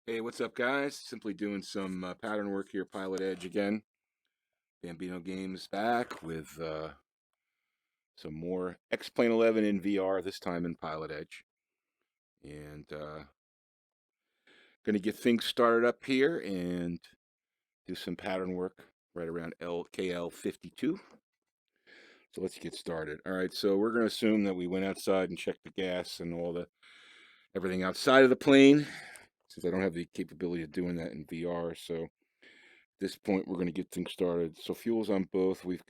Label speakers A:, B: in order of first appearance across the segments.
A: Hey, what's up, guys? Simply doing some pattern work here, PilotEdge again. Bambino Games back with some more X-Plane 11 in VR, this time in PilotEdge. And going to get things started up here and do some pattern work right around KL52. So let's get started. All right, so we're going to assume that we went outside and checked the gas and everything outside of the plane, since I don't have the capability of doing that in VR. So this point we're going to get things started. So fuel's on both. I think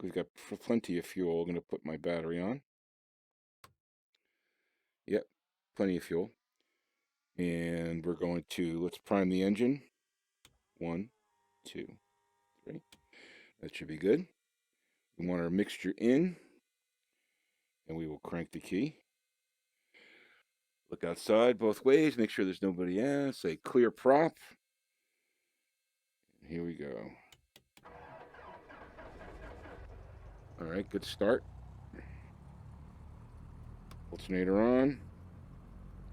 A: we've got plenty of fuel. I'm going to put my battery on. Yep, plenty of fuel. And we're going to, let's prime the engine. 1, 2, 3. That should be good. We want our mixture in, and we will crank the key. Look outside both ways, make sure there's nobody else. Say clear prop. Here we go. All right, good start. Alternator on.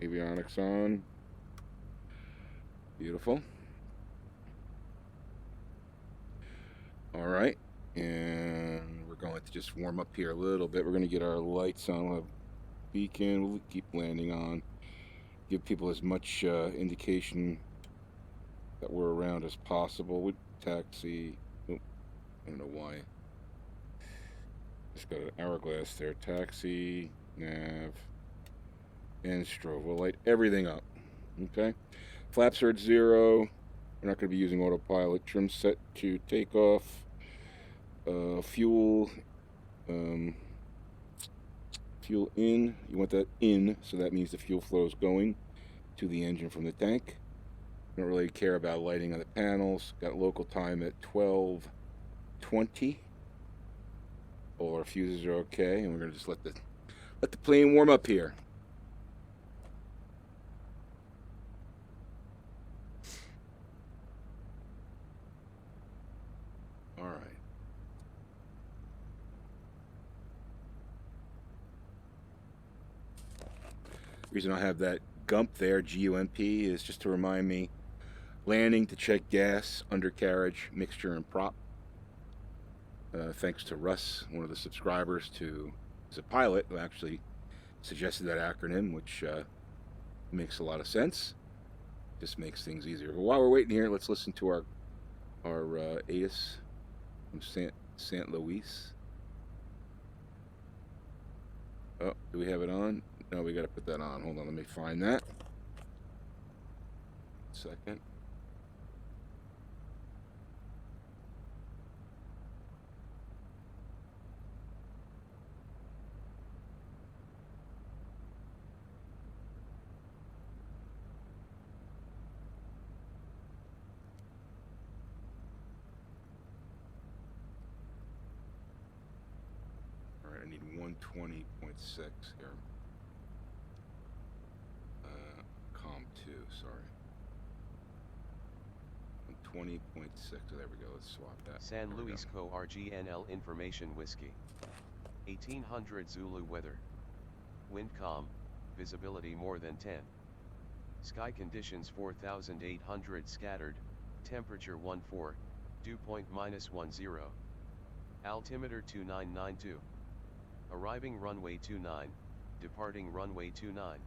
A: Avionics on. Beautiful. All right, and we're going to just warm up here a little bit. We're going to get our lights on. We'll have beacon. We'll keep landing on. Give people as much indication that we're around as possible. With taxi. Oh, I don't know why. Just got an hourglass there. Taxi, nav, and strobe. We'll light everything up. Okay. Flaps are at 0. We're not going to be using autopilot. Trim set to takeoff. Fuel. Fuel in. You want that in, so that means the fuel flow is going to the engine from the tank. Don't really care about lighting on the panels. Got local time at 12:20. All our fuses are okay, and we're gonna just let the plane warm up here. All right. The reason I have that GUMP there, GUMP, is just to remind me landing to check gas, undercarriage, mixture, and prop. Thanks to Russ, one of the subscribers, is a pilot who actually suggested that acronym, which makes a lot of sense. Just makes things easier. But while we're waiting here, let's listen to our ATIS from St. Louis. Oh, do we have it on? No, we got to put that on. Hold on, let me find that. Second. All right, I need 120.6 here. COM2, sorry. 120.6. So there we go. Let's swap that.
B: San Luis Co. RGNL Information Whiskey. 1800 Zulu weather. Wind calm, visibility more than 10. Sky conditions 4800 scattered, temperature 14, dew point -10. Altimeter 2992. Arriving runway 29, departing runway 29.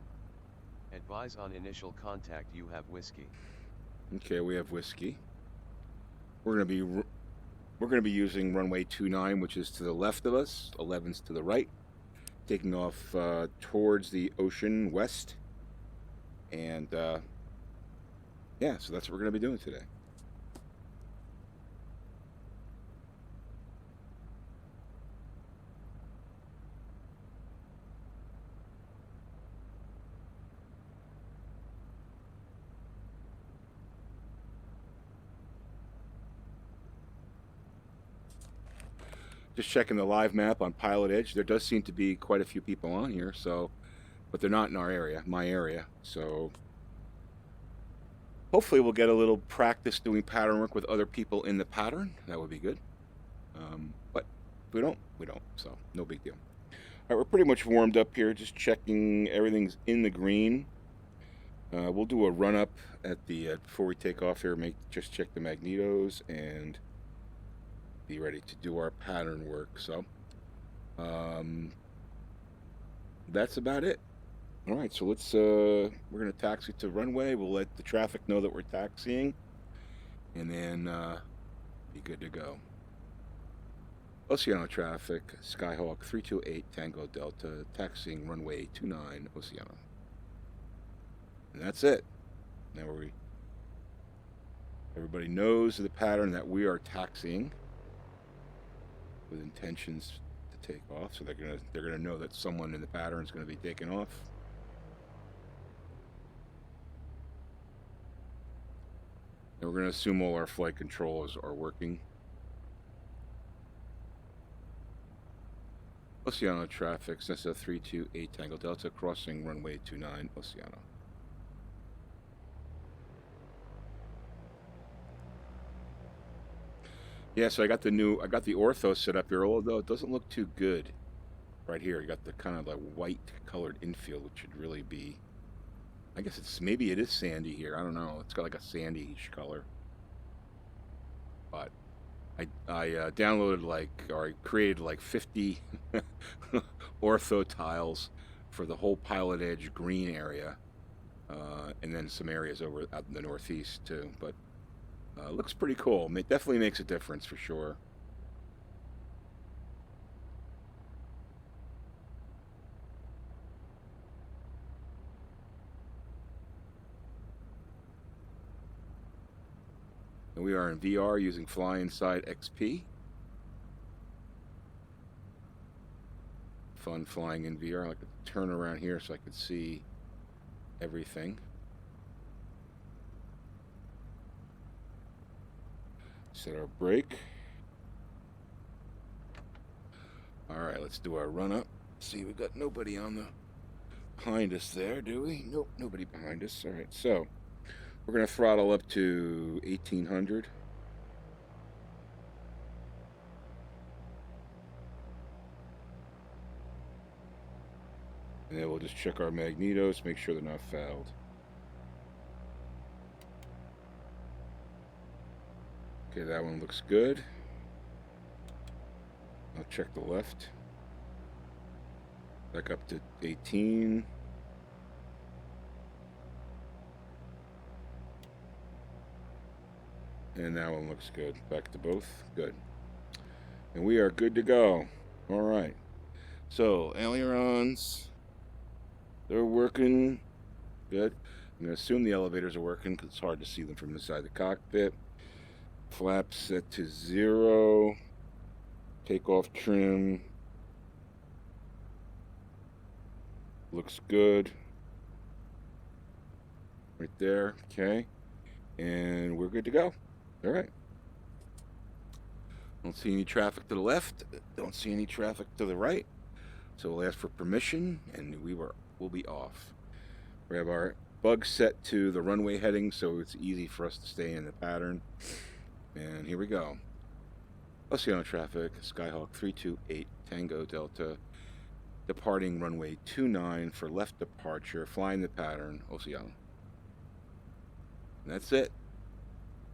B: Advise on initial contact you have whiskey.
A: Okay, we have whiskey. We're going to be using runway 29, which is to the left of us. 11's to the right. Taking off towards the ocean west. And yeah, so that's what we're going to be doing today. Just checking the live map on PilotEdge. There does seem to be quite a few people on here, so, but they're not in our area, my area. So hopefully we'll get a little practice doing pattern work with other people in the pattern. That would be good. But if we don't, we don't. So no big deal. All right, we're pretty much warmed up here. Just checking everything's in the green. We'll do a run up at the before we take off here. Just check the magnetos and be ready to do our pattern work. So that's about it. All right, so let's we're gonna taxi to runway. We'll let the traffic know that we're taxiing, and then be good to go. Oceano Traffic, Skyhawk 328 Tango Delta, taxiing runway 29 Oceano. And that's it. Now everybody knows the pattern that we are taxiing with intentions to take off, so they're gonna know that someone in the pattern is gonna be taking off. And we're gonna assume all our flight controls are working. Oceano Traffic, Cessna 328 Tango Delta, crossing runway 29 Oceano. Yeah, so I got the ortho set up here, although it doesn't look too good right here. You got the kind of like white colored infield, which should really be, I guess maybe it is sandy here. I don't know. It's got like a sandy-ish color. But I downloaded I created like 50 ortho tiles for the whole PilotEdge green area, and then some areas out in the northeast too. But looks pretty cool. It definitely makes a difference for sure. And we are in VR using FlyInsideXP. Fun flying in VR. I like to turn around here so I could see everything. Set our brake. All right, let's do our run up. See, we got nobody behind us there, do we? Nope, nobody behind us. All right, so we're gonna throttle up to 1800. And then we'll just check our magnetos, make sure they're not fouled. Okay, that one looks good. I'll check the left. Back up to 18. And that one looks good. Back to both. Good. And we are good to go. All right. So, ailerons, they're working. Good. I'm going to assume the elevators are working because it's hard to see them from inside the cockpit. Flaps set to 0. Takeoff trim. Looks good. Right there. Okay. And we're good to go. All right. Don't see any traffic to the left. Don't see any traffic to the right. So we'll ask for permission, and we'll be off. We have our bug set to the runway heading, so it's easy for us to stay in the pattern. And here we go. Oceano Traffic, Skyhawk 328 Tango Delta, departing runway 29 for left departure, flying the pattern, Oceano. And that's it.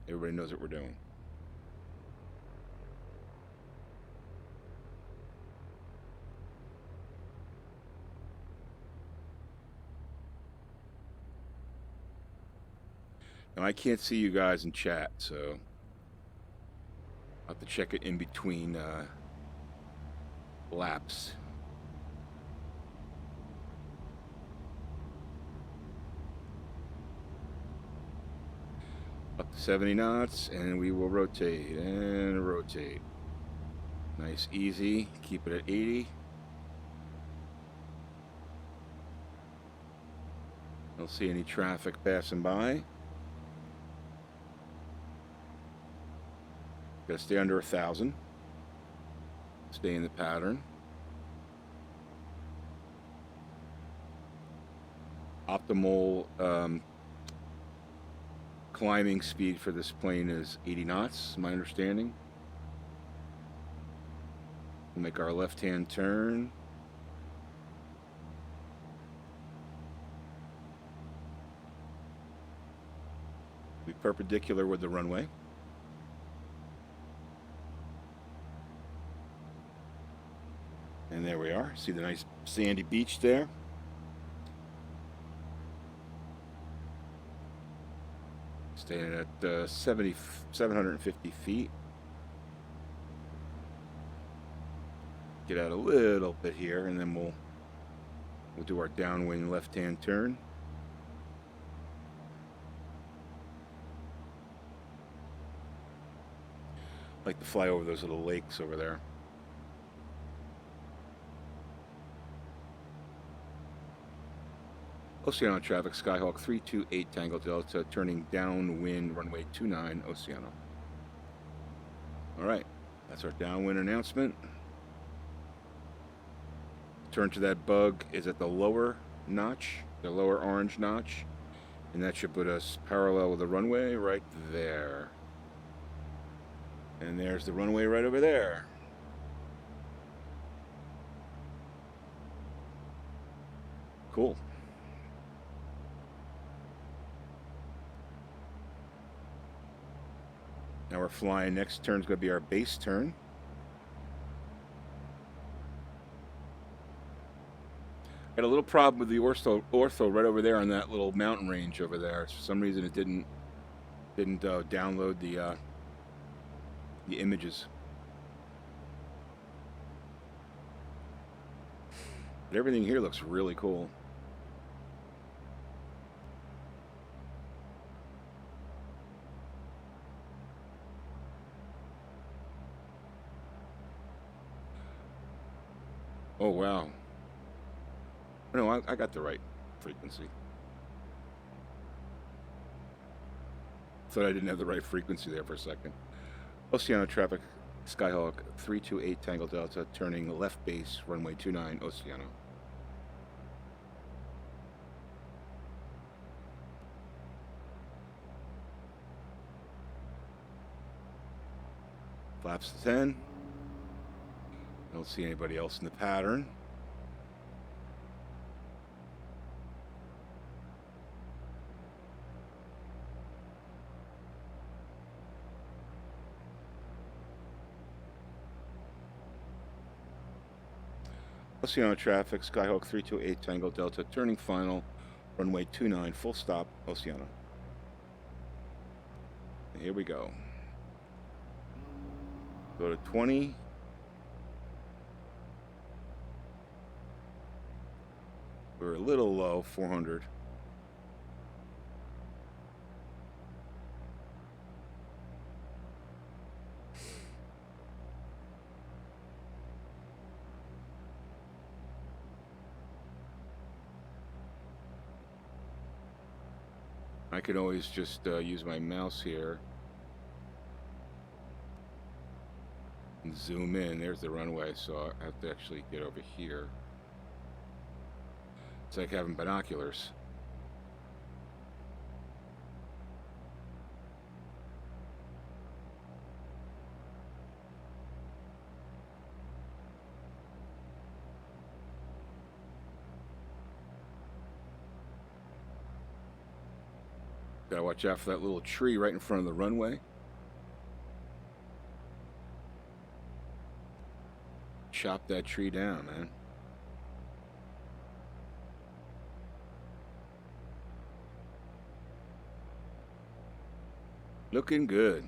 A: Everybody knows what we're doing. Now, I can't see you guys in chat, so I'll have to check it in between laps. Up to 70 knots, and we will rotate and rotate. Nice, easy. Keep it at 80. Don't see any traffic passing by. Gotta stay under 1,000. Stay in the pattern. Optimal climbing speed for this plane is 80 knots, my understanding. We'll make our left-hand turn. Be perpendicular with the runway. And there we are. See the nice sandy beach there? Staying at 750 feet. Get out a little bit here, and then we'll do our downwind left-hand turn. Like to fly over those little lakes over there. Oceano Traffic, Skyhawk 328 Tango Delta, turning downwind, runway 29, Oceano. All right, that's our downwind announcement. Turn to that bug is at the lower notch, the lower orange notch, and that should put us parallel with the runway right there. And there's the runway right over there. Cool. Now we're flying. Next turn's going to be our base turn. Got a little problem with the ortho right over there on that little mountain range over there. For some reason, it didn't download the images. But everything here looks really cool. Oh, wow. No, I got the right frequency. Thought I didn't have the right frequency there for a second. Oceano Traffic, Skyhawk 328 Tango Delta, turning left base, runway 29, Oceano. Flaps to 10. I don't see anybody else in the pattern. Oceano Traffic, Skyhawk 328 Tango Delta, turning final, runway 29, full stop, Oceano. Here we go. Go to 20. We're a little low, 400. I could always just use my mouse here and zoom in. There's the runway, so I have to actually get over here. It's like having binoculars. Gotta watch out for that little tree right in front of the runway. Chop that tree down, man. Looking good.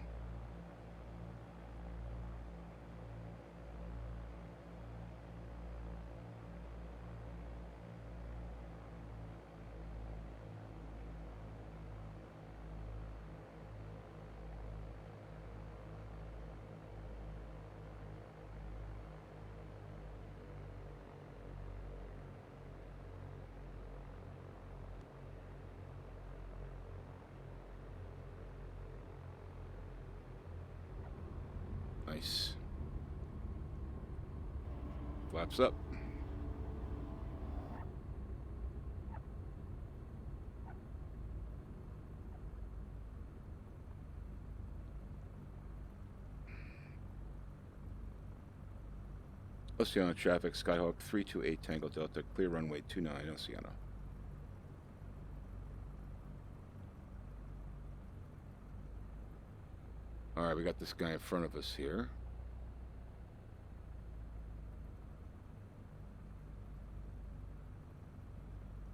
A: Nice. Flaps up. Oceano Traffic, Skyhawk 328 Tango Delta, clear runway 29, Oceano. All right, we got this guy in front of us here.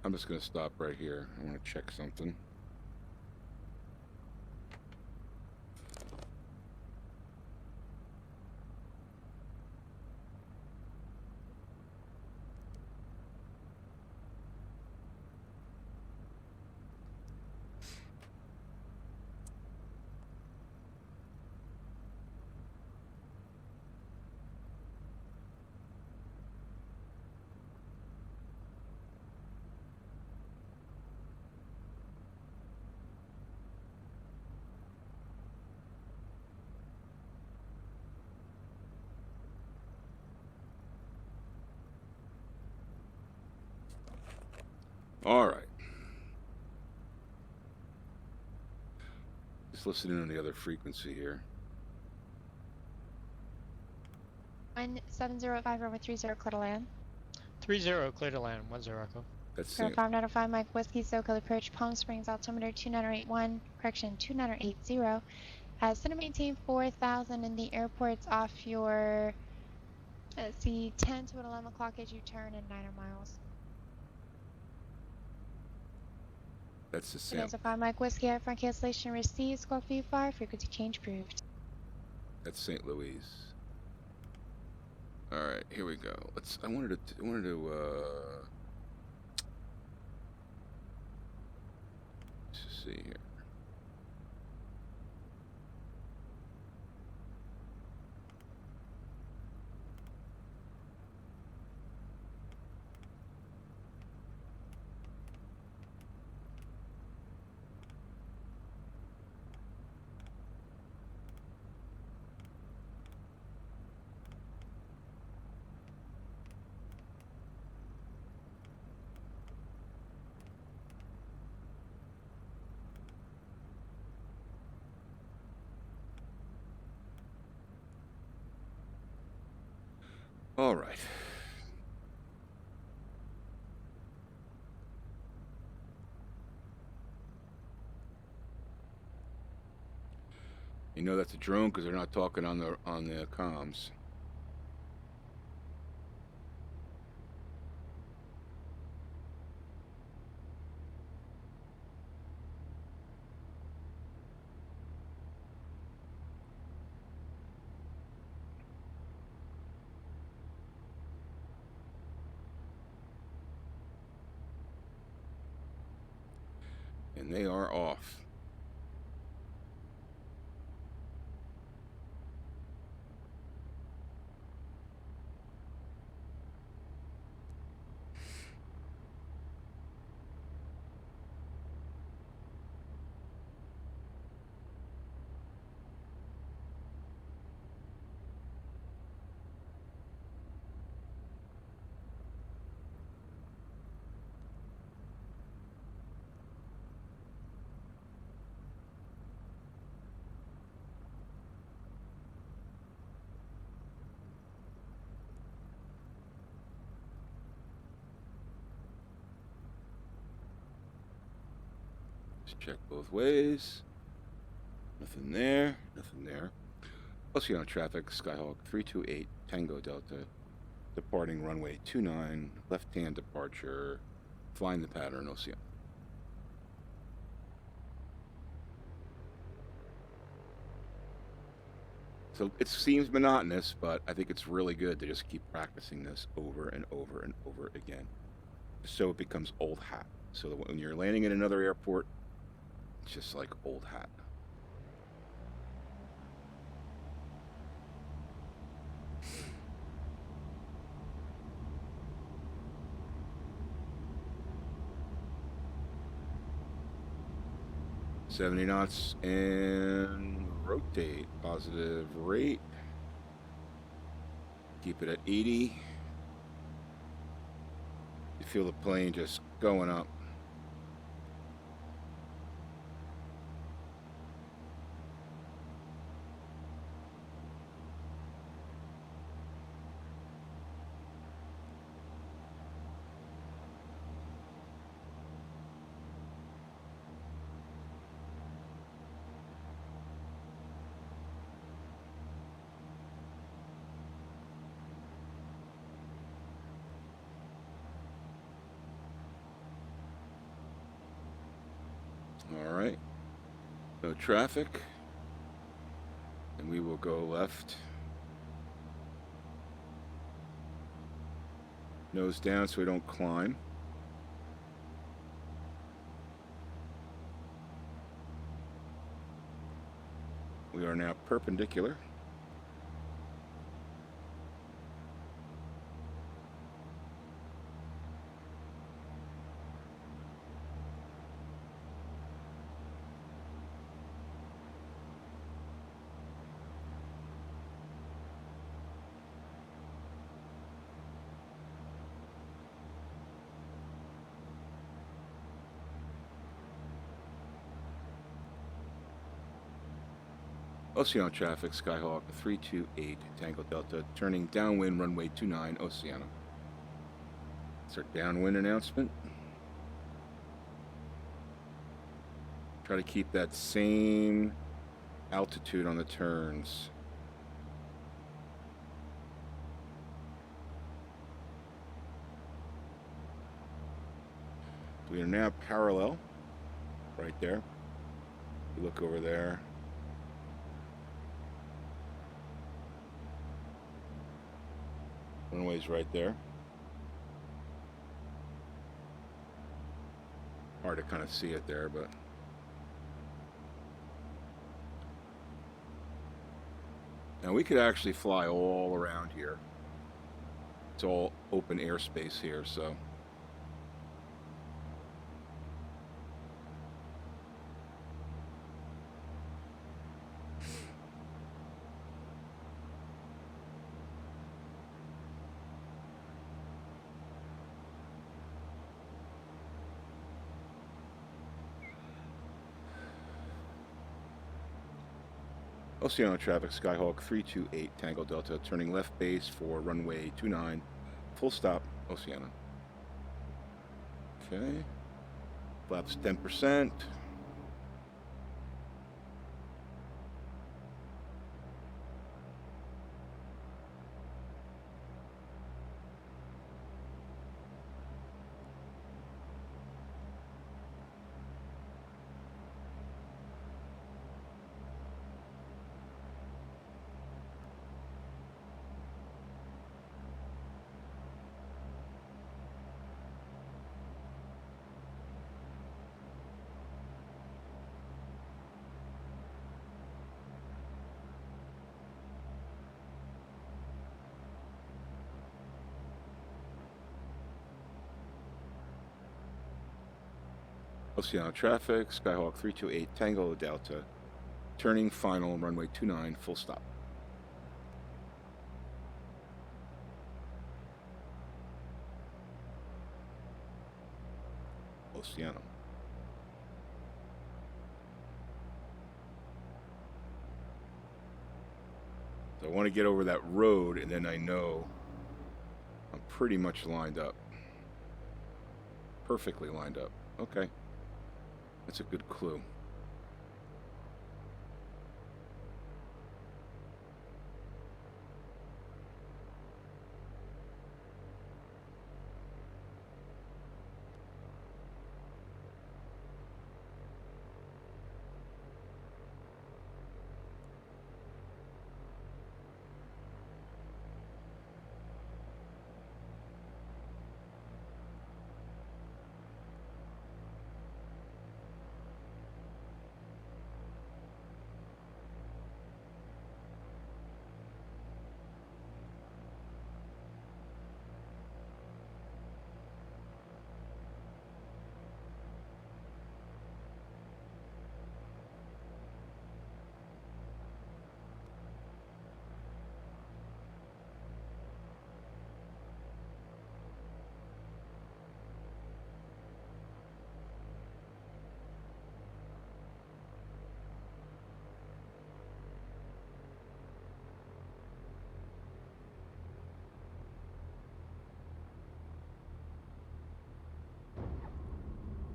A: I'm just going to stop right here. I want to check something. All right. Just listening on the other frequency here.
C: 1705 over 30 clear to land.
D: 30 clear to land, 10 Echo.
A: That's
C: Air
A: it.
C: 595 Mike Whiskey, SoCal approach, Palm Springs altimeter 2981, correction 2980. Center maintain 4,000 in the airport's off your, let's see, 10 to 11 o'clock as you turn and 9 miles.
A: That's the same.
C: 5 Mike Whiskey, air front cancellation received, squawk V5, frequency change approved.
A: That's St. Louis. All right, here we go. I wanted to let's see here. All right. You know that's a drone because they're not talking on the comms. And they are off. Check both ways. Nothing there. Nothing there. Oceano Traffic, Skyhawk 328 Tango Delta, departing runway 29, left-hand departure, flying the pattern Oceano. So it seems monotonous, but I think it's really good to just keep practicing this over and over and over again, so it becomes old hat. So that when you're landing in another airport, it's just like old hat. $70 knots and rotate. Positive rate. Keep it at 80. You feel the plane just going up. All right. No traffic. And we will go left. Nose down so we don't climb. We are now perpendicular. Oceano Traffic, Skyhawk 328 Tango Delta, turning downwind runway 29 Oceano. That's our downwind announcement. Try to keep that same altitude on the turns. We are now parallel, right there. You look over there. Runway's right there. Hard to kind of see it there, but now we could actually fly all around here. It's all open airspace here, so Oceano Traffic, Skyhawk 328 Tango Delta, turning left base for runway 29, full stop, Oceano. Okay. Flaps 10%. Oceano Traffic, Skyhawk 328 Tango Delta, turning final runway 29, full stop. Oceano. So I want to get over that road, and then I know I'm pretty much lined up. Perfectly lined up. Okay. That's a good clue.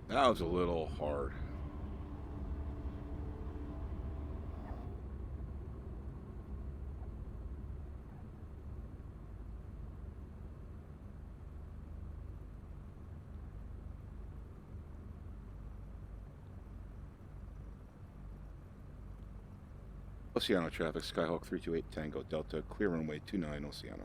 A: That was a little hard. Oceano Traffic, Skyhawk 328 Tango Delta, clear runway 29 Oceano.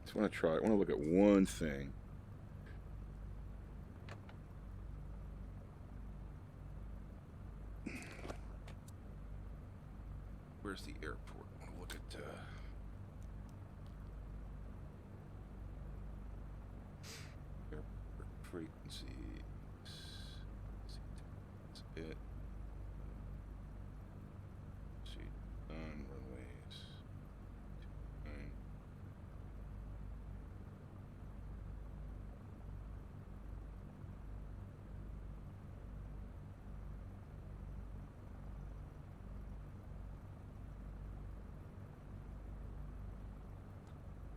A: Just want to try. I want to look at one thing. Where's the airport? I want to look at. Airport frequencies. That's it. See, on runways. Nine.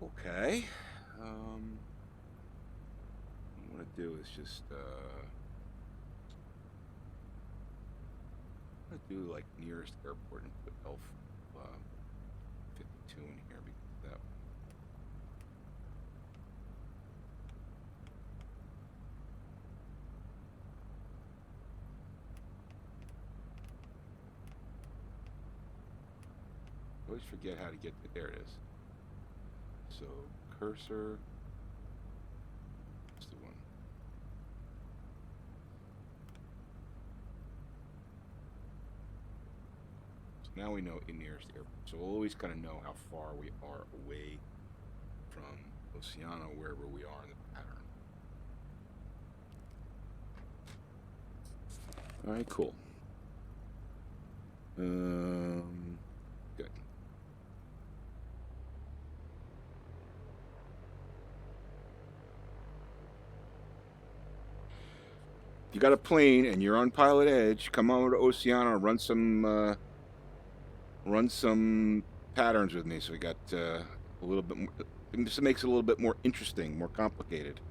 A: Okay. What I want to do is just I'm gonna do like nearest airport and put L52 in here because that. I always forget how to get to there. It is. So cursor. That's the one. So now we know in nearest airport. So we'll always kind of know how far we are away from Oceano, wherever we are in the pattern. All right, cool. Good. If you got a plane and you're on PilotEdge, come over to Oceano and run some patterns with me. So we got a little bit more. It just makes it a little bit more interesting, more complicated.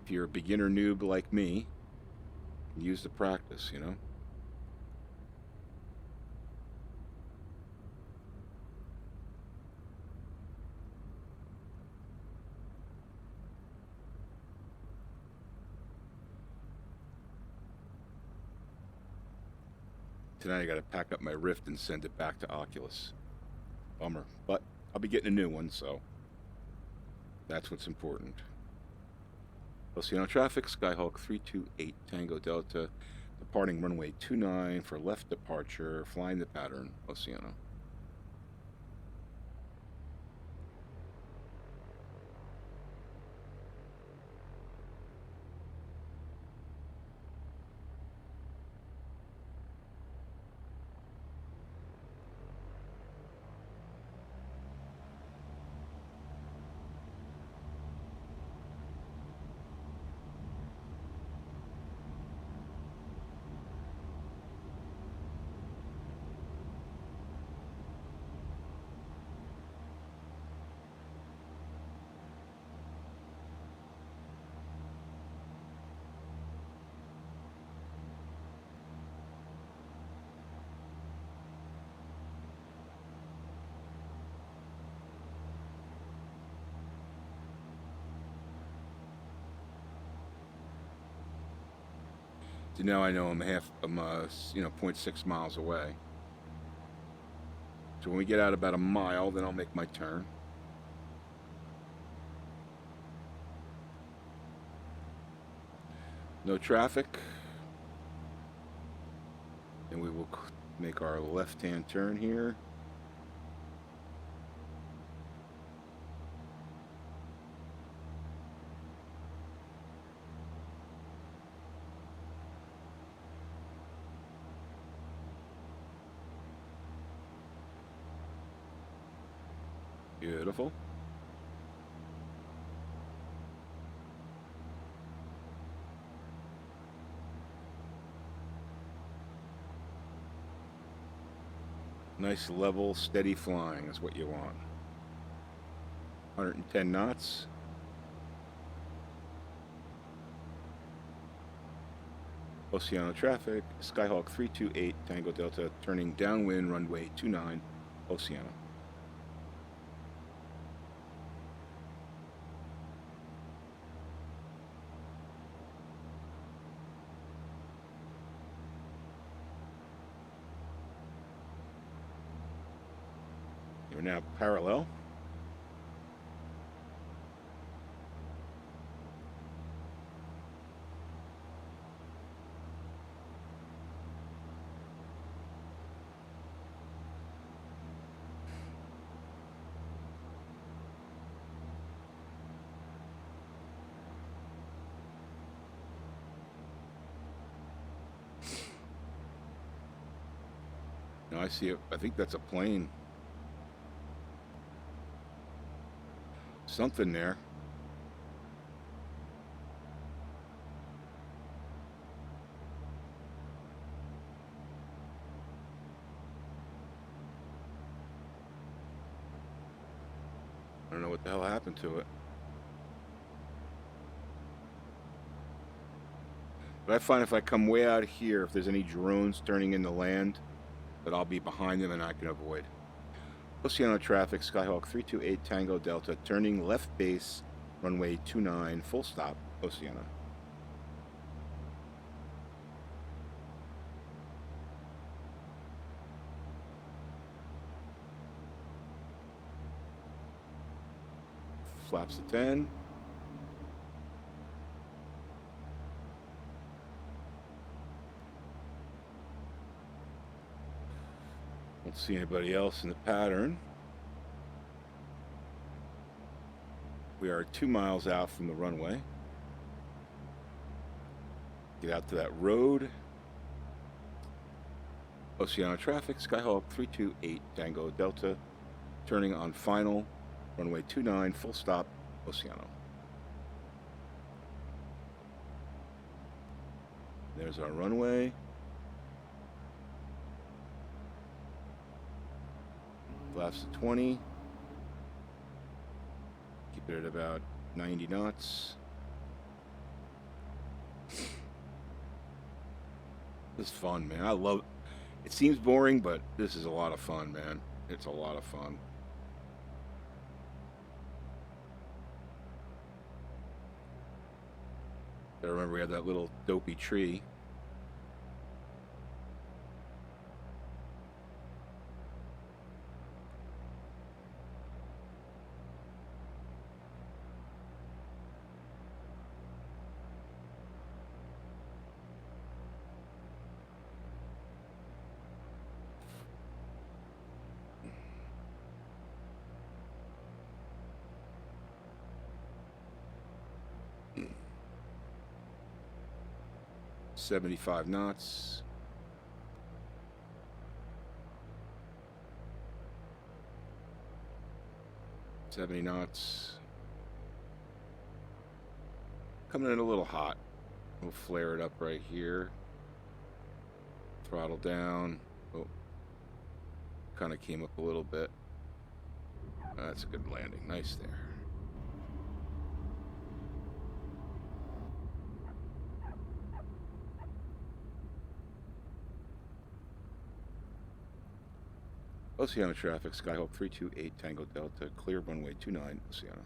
A: If you're a beginner noob like me, use the practice, you know. Tonight I got to pack up my Rift and send it back to Oculus. Bummer, but I'll be getting a new one, so that's what's important. Oceano Traffic, Skyhawk 328 Tango Delta, departing runway 29 for left departure, flying the pattern, Oceano. So now I know I'm 0.6 miles away. So when we get out about a mile, then I'll make my turn. No traffic. And we will make our left-hand turn here. Beautiful. Nice level, steady flying is what you want. 110 knots. Oceano Traffic, Skyhawk 328 Tango Delta, turning downwind runway 29 Oceano. You're now parallel. Now I see it. I think that's a plane. Something there. I don't know what the hell happened to it. But I find if I come way out here, if there's any drones turning into land, that I'll be behind them and I can avoid. Oceano Traffic, Skyhawk 328 Tango Delta, turning left base, runway 29, full stop, Oceano. Flaps to 10. Don't see anybody else in the pattern. We are 2 miles out from the runway. Get out to that road. Oceano Traffic, Skyhawk 328 Tango Delta, turning on final, runway 29, full stop, Oceano. There's our runway. Flaps to 20. Keep it at about 90 knots. This is fun, man. I love it. It seems boring, but this is a lot of fun, man. It's a lot of fun. I remember we had that little dopey tree. $75 knots. $70 knots. Coming in a little hot. We'll flare it up right here. Throttle down. Oh, kind of came up a little bit. That's a good landing. Nice there. Oceano Traffic, Skyhawk 328 Tango Delta, clear runway 29, Oceano.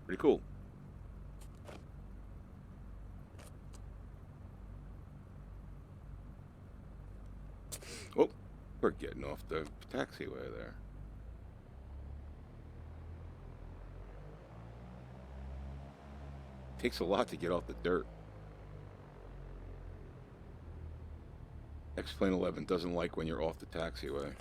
A: Pretty cool. Oh, we're getting off the taxiway there. Takes a lot to get off the dirt. X-Plane 11 doesn't like when you're off the taxiway.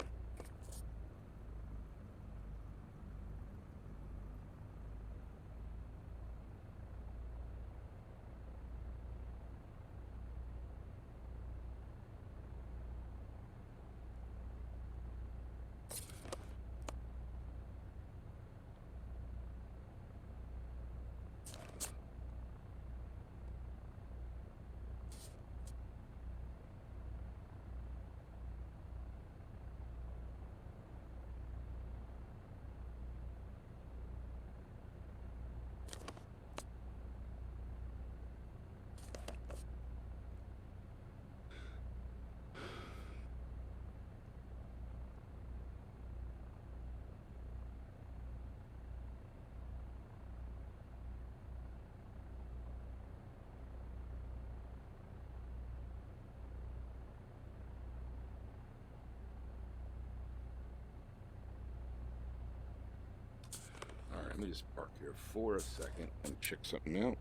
A: Let me just park here for a second and check something out.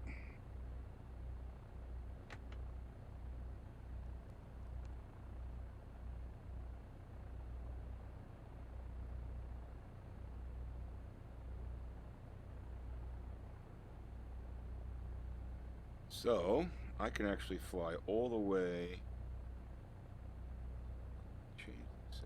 A: So I can actually fly all the way. Change this.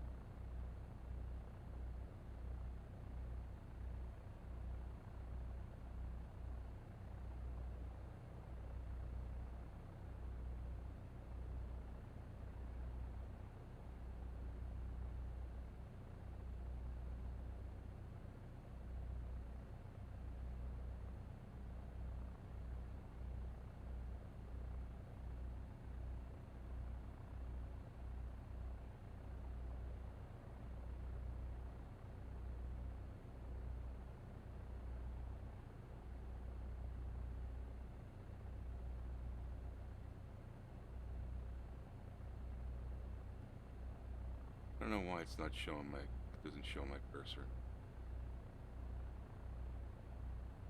A: I don't know why it's not showing my, it doesn't show my cursor.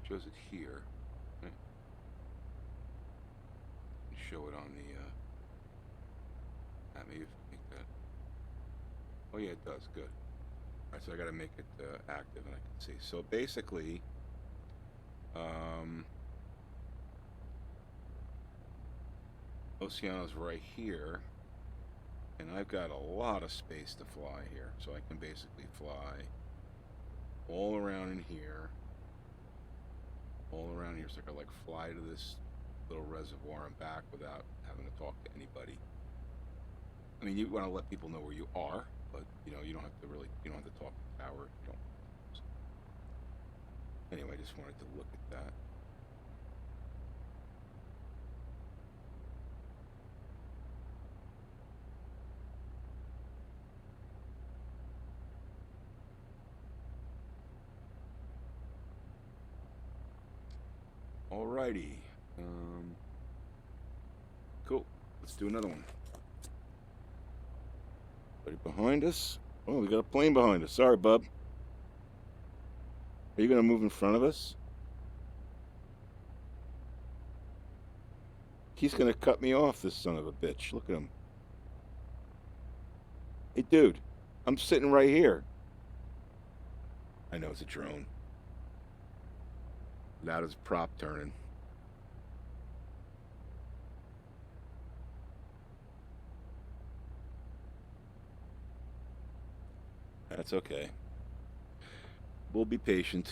A: It shows it here. Okay. Show it on the, maybe make that. Oh yeah, it does, good. Alright, so I gotta make it active and I can see. So basically, Oceano's right here. And I've got a lot of space to fly here, so I can basically fly all around in here, all around here, so I can like fly to this little reservoir and back without having to talk to anybody. I mean, you want to let people know where you are, but you know, you don't have to really, you don't have to talk to the tower. You don't. So, anyway, I just wanted to look at that. Alrighty, cool, let's do another one. Right behind us. Oh, we got a plane behind us. Sorry, bub. Are you gonna move in front of us? He's gonna cut me off, this son of a bitch. Look at him. Hey, dude, I'm sitting right here. I know it's a drone. Loud as a prop turning. That's okay. We'll be patient.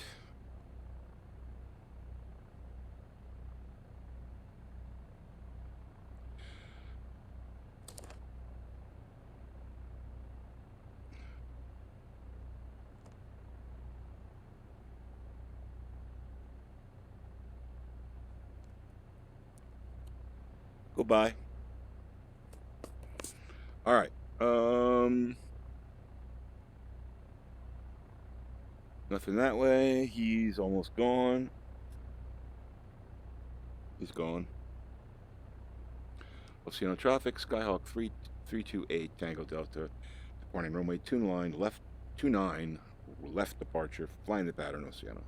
A: Goodbye. All right. Nothing that way. He's almost gone. He's gone. Oceano Traffic, Skyhawk 328 Tango Delta, departing runway 29 left departure, flying the pattern Oceano.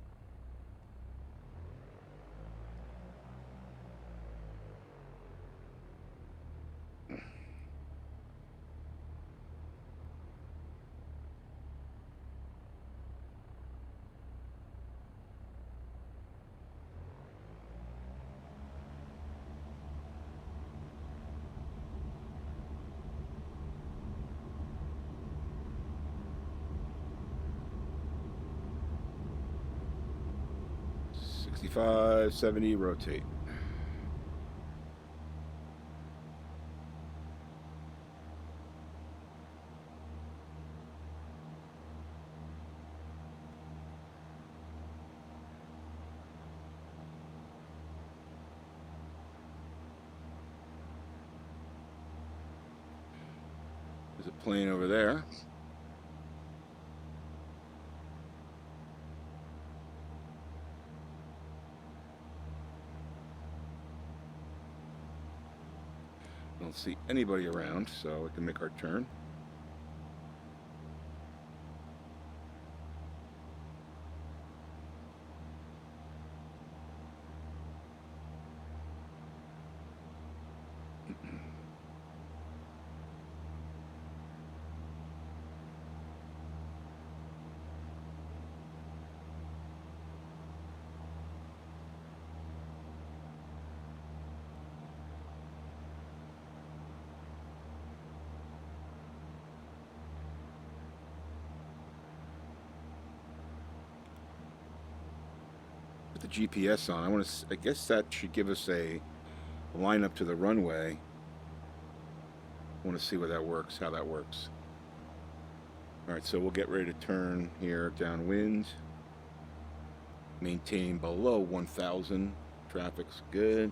A: Five 70 rotate. There's a plane over there. Don't see anybody around, so we can make our turn. Put the GPS on. I guess that should give us a line up to the runway. I want to see where that works, how that works. All right, so we'll get ready to turn here downwind. Maintain below 1,000. Traffic's good.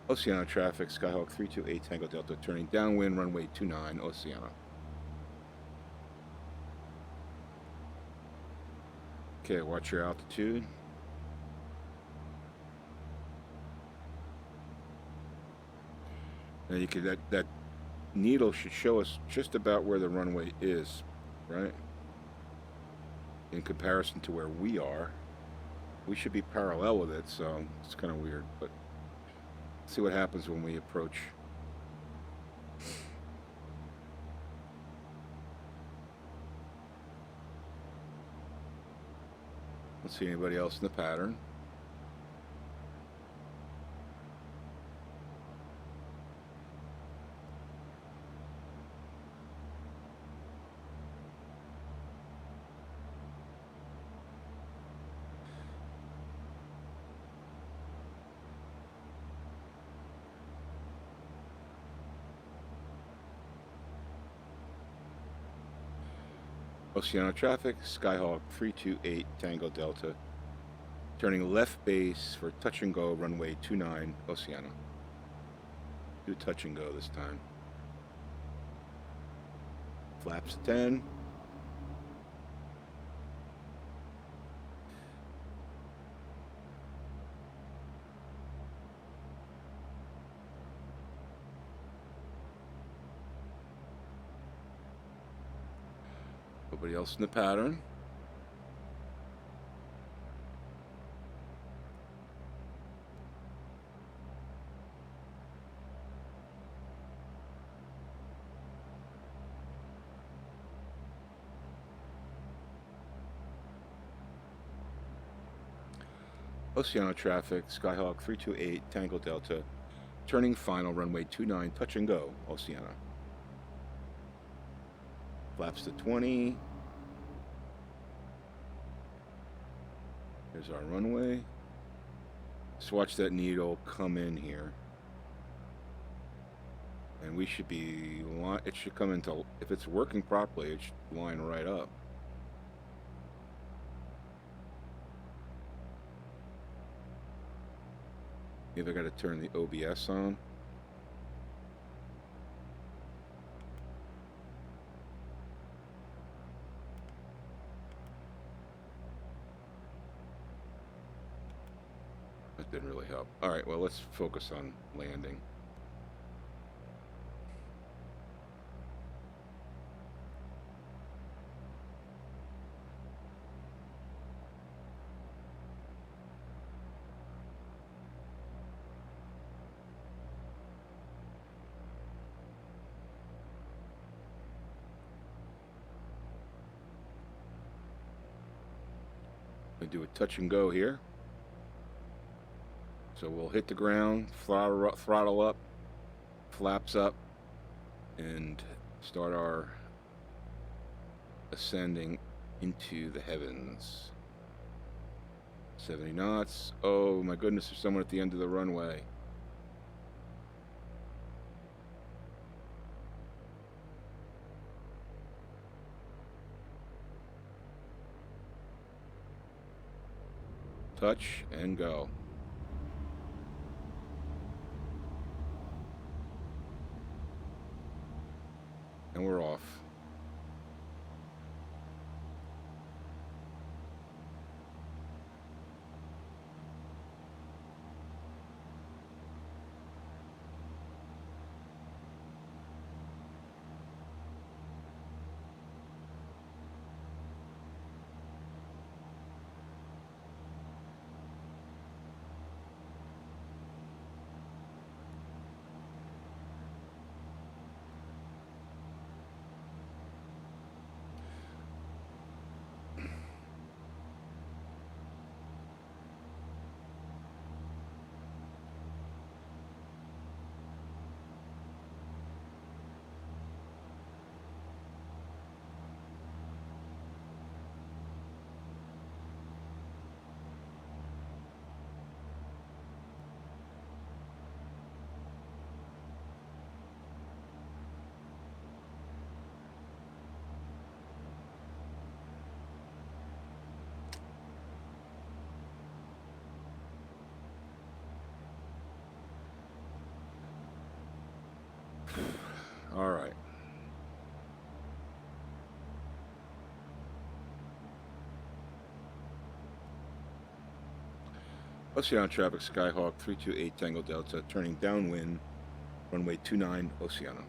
A: Oceano Traffic, Skyhawk 328 Tango Delta, turning downwind, runway 29, Oceano. Okay, watch your altitude. Now you could, that needle should show us just about where the runway is, right? In comparison to where we are. We should be parallel with it, so it's kind of weird, but see what happens when we approach. Don't see anybody else in the pattern. Oceano Traffic, Skyhawk 328 Tango Delta, turning left base for touch and go, runway 29, Oceano. Do touch and go this time. Flaps 10. Nobody else in the pattern. Oceano Traffic, Skyhawk 328 Tango Delta, turning final, runway 29, touch and go, Oceano. Flaps to 20. Here's our runway. Let's watch that needle come in here. And we should be, it should come into, if it's working properly, it should line right up. Maybe I got to turn the OBS on. That didn't really help. All right, well, let's focus on landing. We do a touch and go here. So we'll hit the ground, throttle up, flaps up, and start our ascending into the heavens. 70 knots. Oh my goodness, there's someone at the end of the runway. Touch and go. And we're off. All right. Oceano Traffic, Skyhawk 328 Tango Delta, turning downwind, runway 29, Oceano.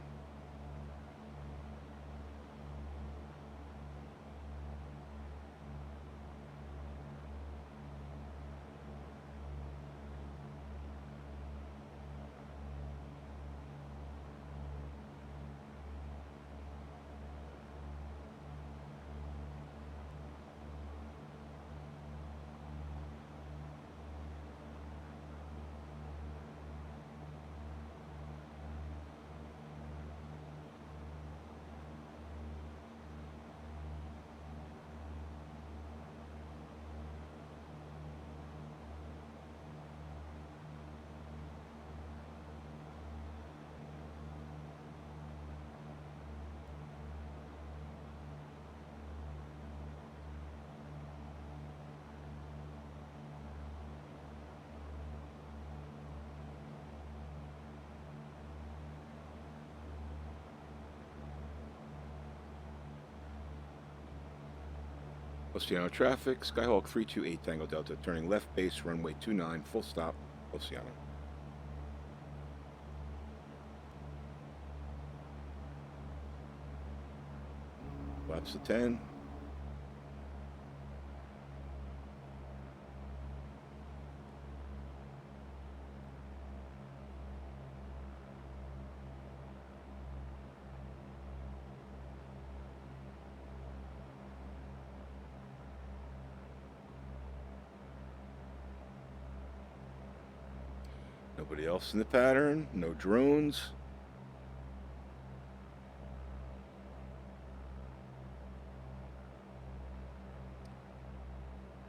A: Oceano Traffic, Skyhawk 328 Tango Delta, turning left base, runway 29, full stop, Oceano. Flaps to 10. Nobody else in the pattern, no drones.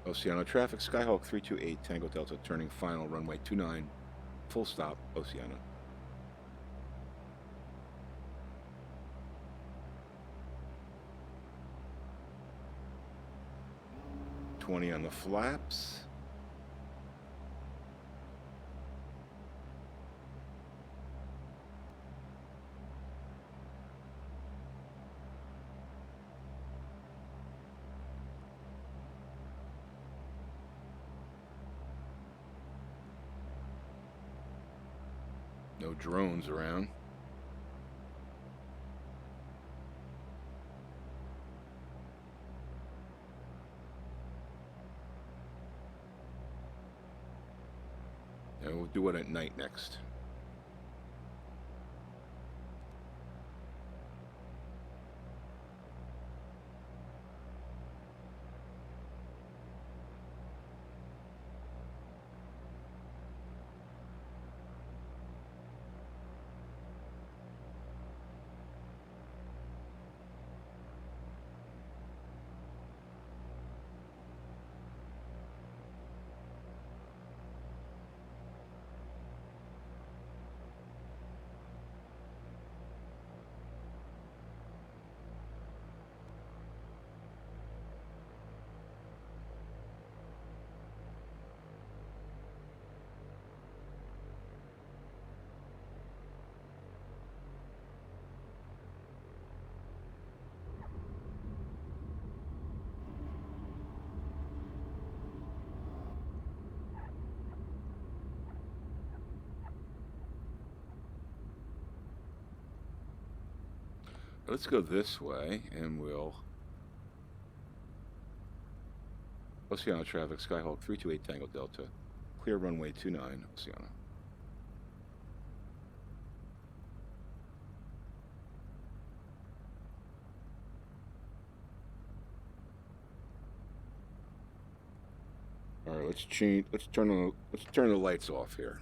A: Oceano Traffic, Skyhawk 328 Tango Delta, turning final, runway 29, full stop, Oceano. $20 on the flaps. No drones around. And we'll do it at night next. Let's go this way, and we'll... Oceano Traffic, Skyhawk 328 Tango Delta, clear runway 29, Oceano. All right, let's turn the lights off here.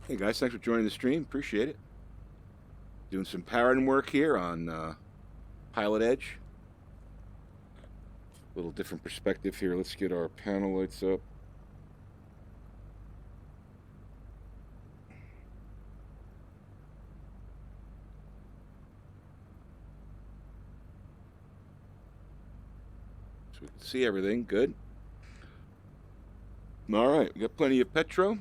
A: Hey guys, thanks for joining the stream. Appreciate it. Doing some pattern work here on PilotEdge. little different perspective here. Let's get our panel lights up. So we can see everything. Good. All right, we got plenty of petro.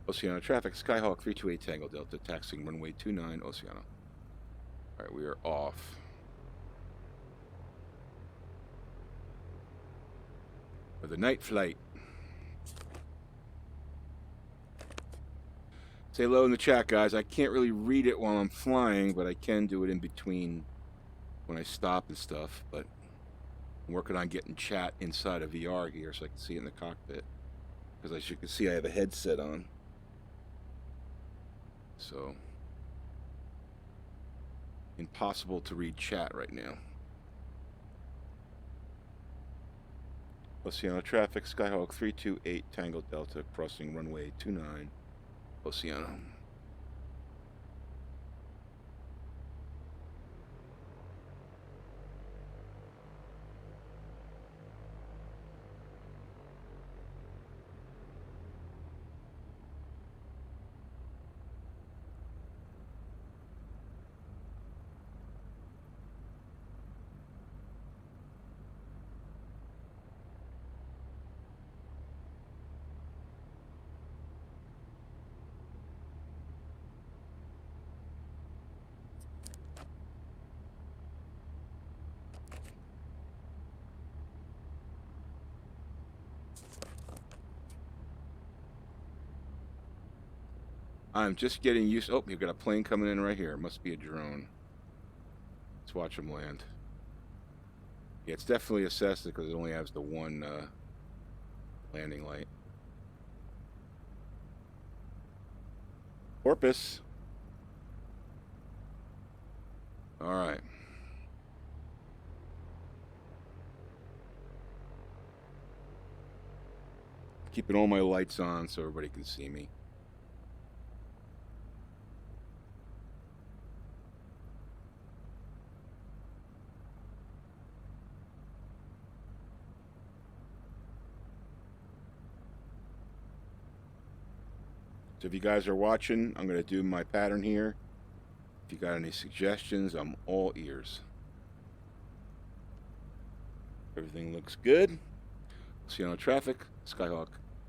A: Oceano Traffic, Skyhawk 328 Tango Delta, taxiing runway 29, Oceano. All right, we are off. For the night flight. Say hello in the chat, guys. I can't really read it while I'm flying, but I can do it in between when I stop and stuff. But I'm working on getting chat inside of VR here so I can see it in the cockpit. Because as you can see, I have a headset on. So, impossible to read chat right now. Oceano Traffic, Skyhawk 328 Tango Delta, crossing runway 29, Oceano. I'm just getting used. Oh, you've got a plane coming in right here. Must be a drone. Let's watch them land. Yeah, it's definitely a Cessna because it only has the one landing light. Porpoise. All right. Keeping all my lights on so everybody can see me. So if you guys are watching, I'm going to do my pattern here. If you got any suggestions, I'm all ears. Everything looks good. Oceano Traffic, Skyhawk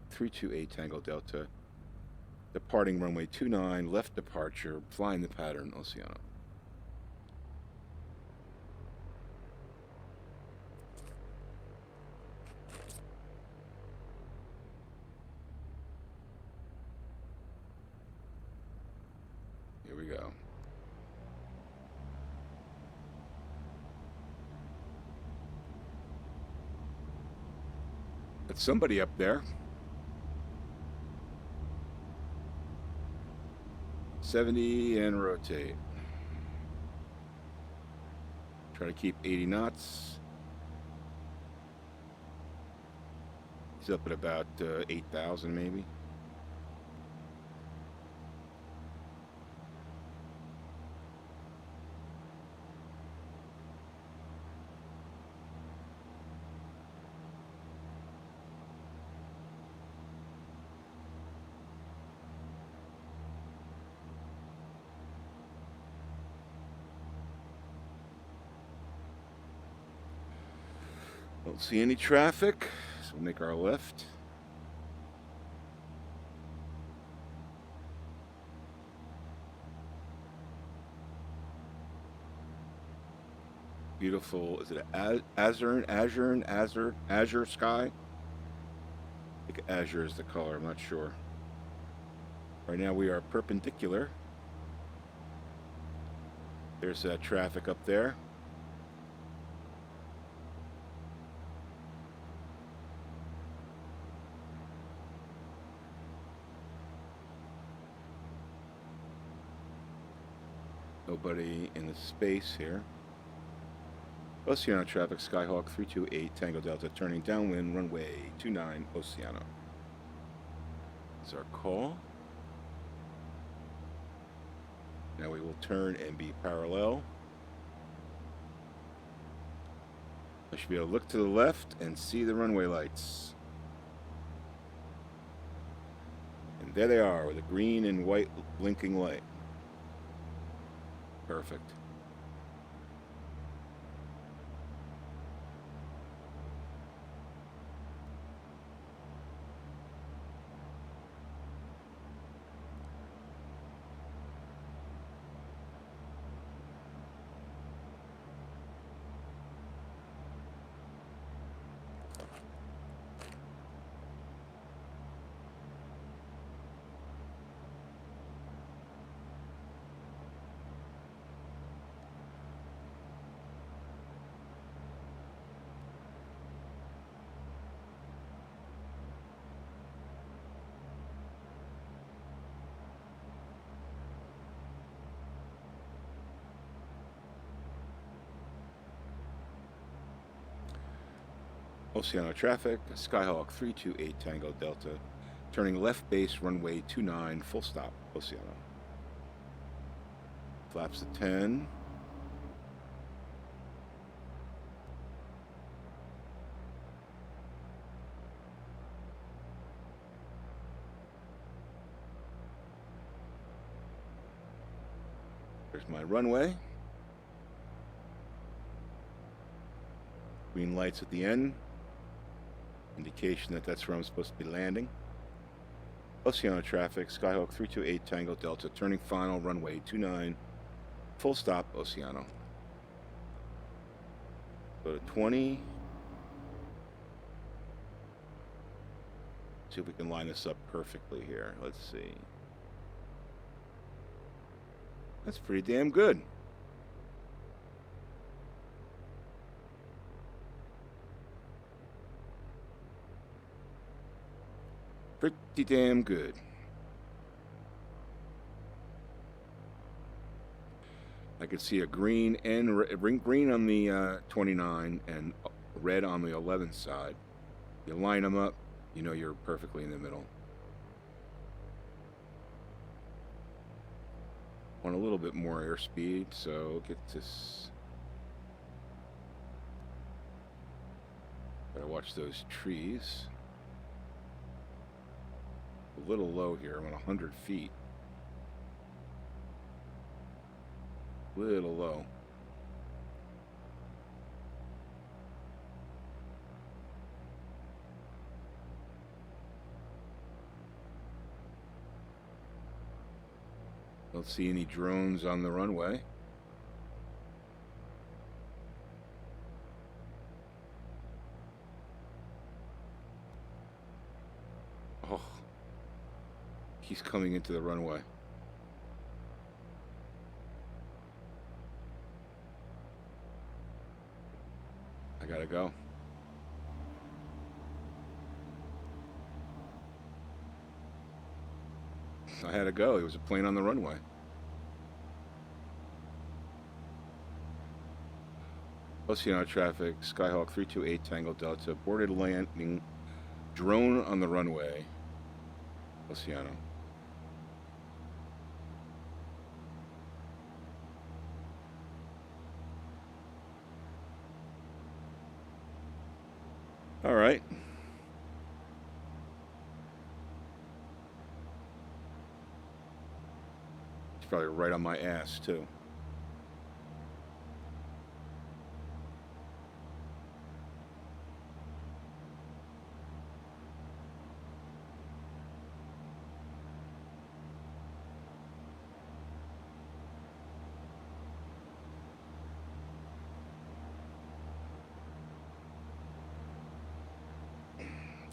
A: 328 Tango Delta. Departing runway 29, left departure, flying the pattern, Oceano. Here we go. That's somebody up there. 70 and rotate. Try to keep 80 knots. He's up at about 8,000 maybe. Don't see any traffic, so we'll make our left. Beautiful, is it azure sky? I think azure is the color, I'm not sure. Right now we are perpendicular. There's that traffic up there. Nobody in the space here. Oceano Traffic, Skyhawk 328 Tango Delta, turning downwind, runway 29, Oceano. That's our call. Now we will turn and be parallel. I should be able to look to the left and see the runway lights. And there they are with a green and white blinking light. Perfect. Oceano Traffic, Skyhawk 328 Tango Delta, turning left base runway 29, full stop, Oceano. Flaps to 10. There's my runway. Green lights at the end. Indication that that's where I'm supposed to be landing. Oceano Traffic, Skyhawk 328 Tango Delta, turning final, runway 29, full stop, Oceano. Go to 20. See if we can line this up perfectly here. Let's see. That's pretty damn good. Pretty damn good. I could see a green and green on the 29 and red on the 11 side. You line them up, you know you're perfectly in the middle. Want a little bit more airspeed, so get this. Gotta watch those trees. A little low here. I'm at 100 feet. Little low. Don't see any drones on the runway. Oh, he's coming into the runway. I gotta go. I had to go. It was a plane on the runway. Oceano Traffic, Skyhawk 328 Tango Delta, aborted landing, drone on the runway. Oceano. All right. It's probably right on my ass, too.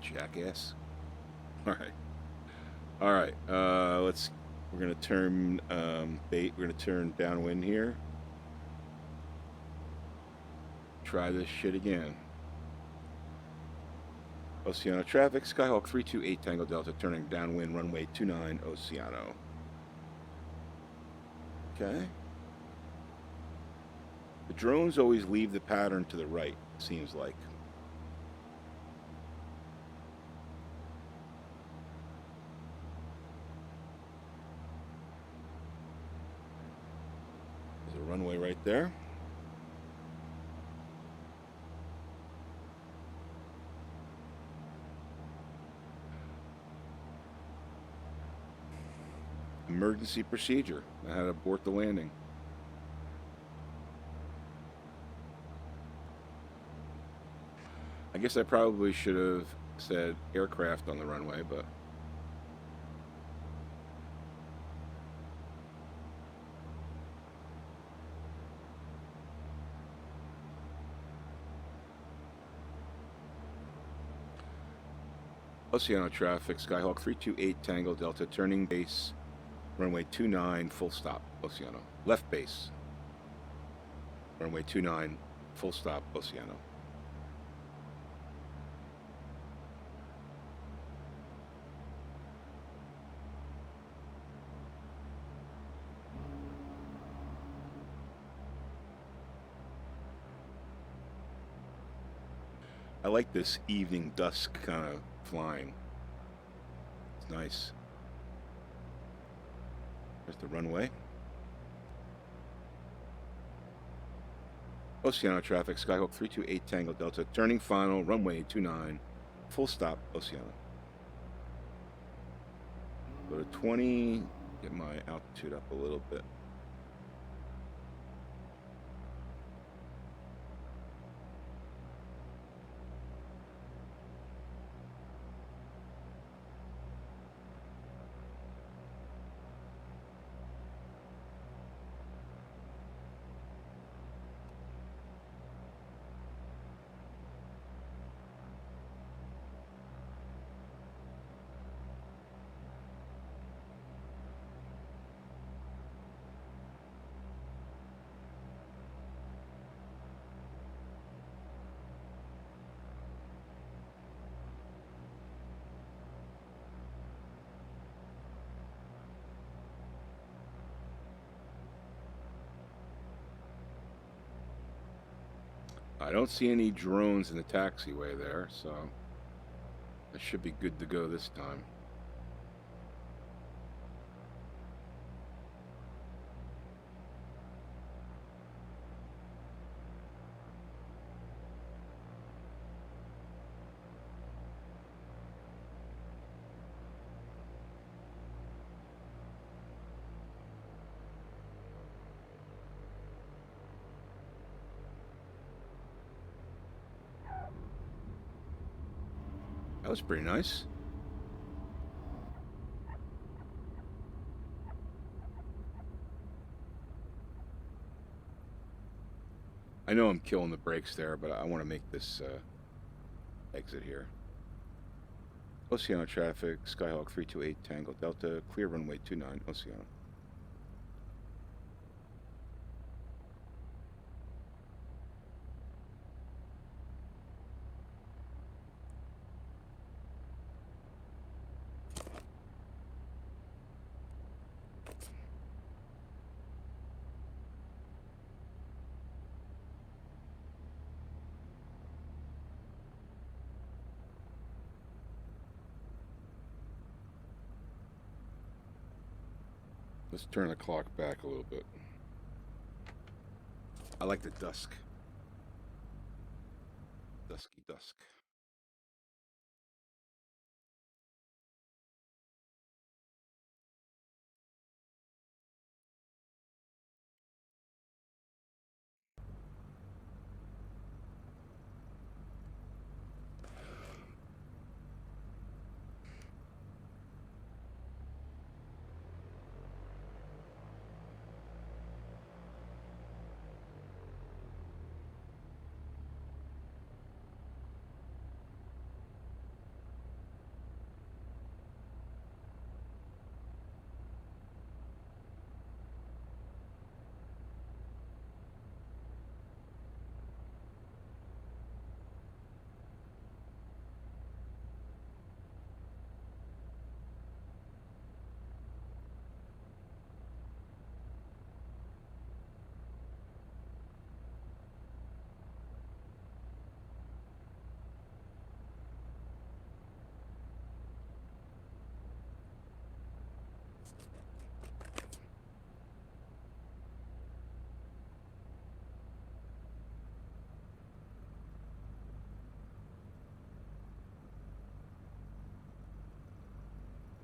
A: Jackass. All right. All right. We're gonna turn bait. We're gonna turn downwind here. Try this shit again. Oceano Traffic, Skyhawk 328 Tango Delta, turning downwind, runway 29, Oceano. Okay. The drones always leave the pattern to the right, it seems like. There's a runway right there. emergency procedure. I had to abort the landing. I guess I probably should have said aircraft on the runway, but Oceano Traffic, Skyhawk 328 Tango Delta, turning base, runway 29, full stop, Oceano. Left base, runway 29, full stop, Oceano. I like this evening dusk kind of flying. It's nice. There's the runway. Oceano Traffic, Skyhawk 328 Tango Delta, turning final, runway 29, full stop, Oceano. Go to 20, get my altitude up a little bit. I don't see any drones in the taxiway there, so I should be good to go this time. That was pretty nice. I know I'm killing the brakes there, but I want to make this exit here. Oceano Traffic, Skyhawk 328 Tango Delta, clear runway 29, Oceano. Let's turn the clock back a little bit. I like the dusk. Dusky dusk.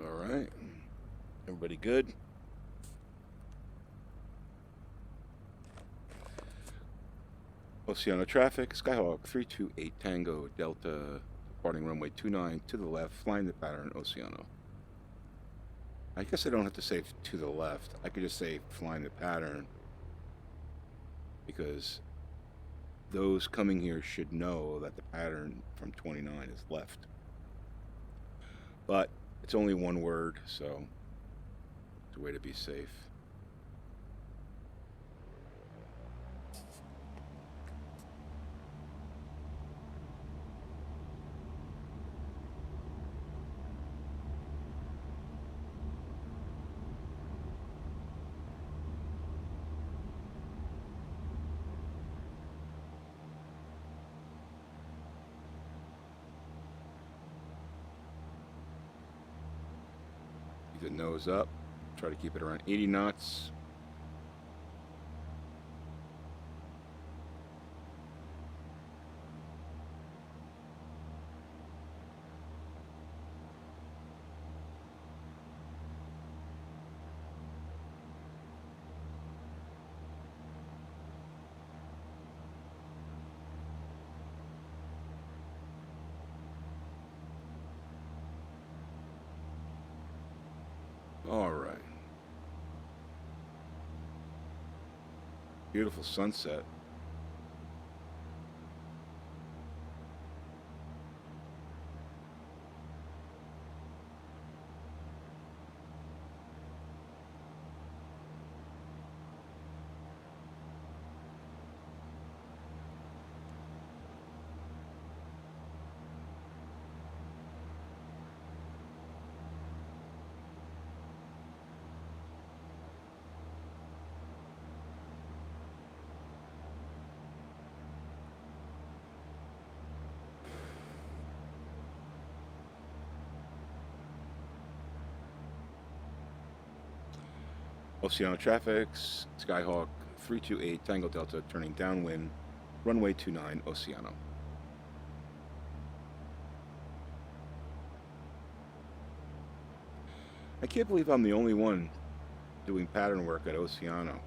A: All right. Everybody good? Oceano Traffic, Skyhawk 328 Tango Delta, departing runway 29 to the left, flying the pattern Oceano. I guess I don't have to say to the left. I could just say flying the pattern, because those coming here should know that the pattern from 29 is left. But it's only one word, so it's a way to be safe. Keep the nose up. Try to keep it around 80 knots. All right. Beautiful sunset. Oceano Traffic, Skyhawk 328 Tango Delta, turning downwind, runway 29, Oceano. I can't believe I'm the only one doing pattern work at Oceano.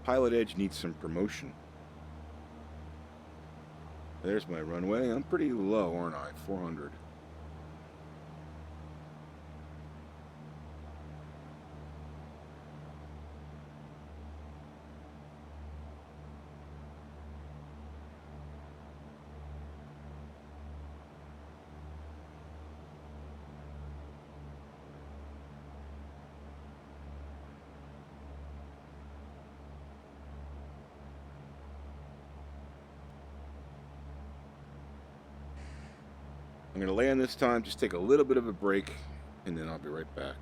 A: PilotEdge needs some promotion. There's my runway. I'm pretty low, aren't I? 400. I'm going to land this time, just take a little bit of a break, and then I'll be right back.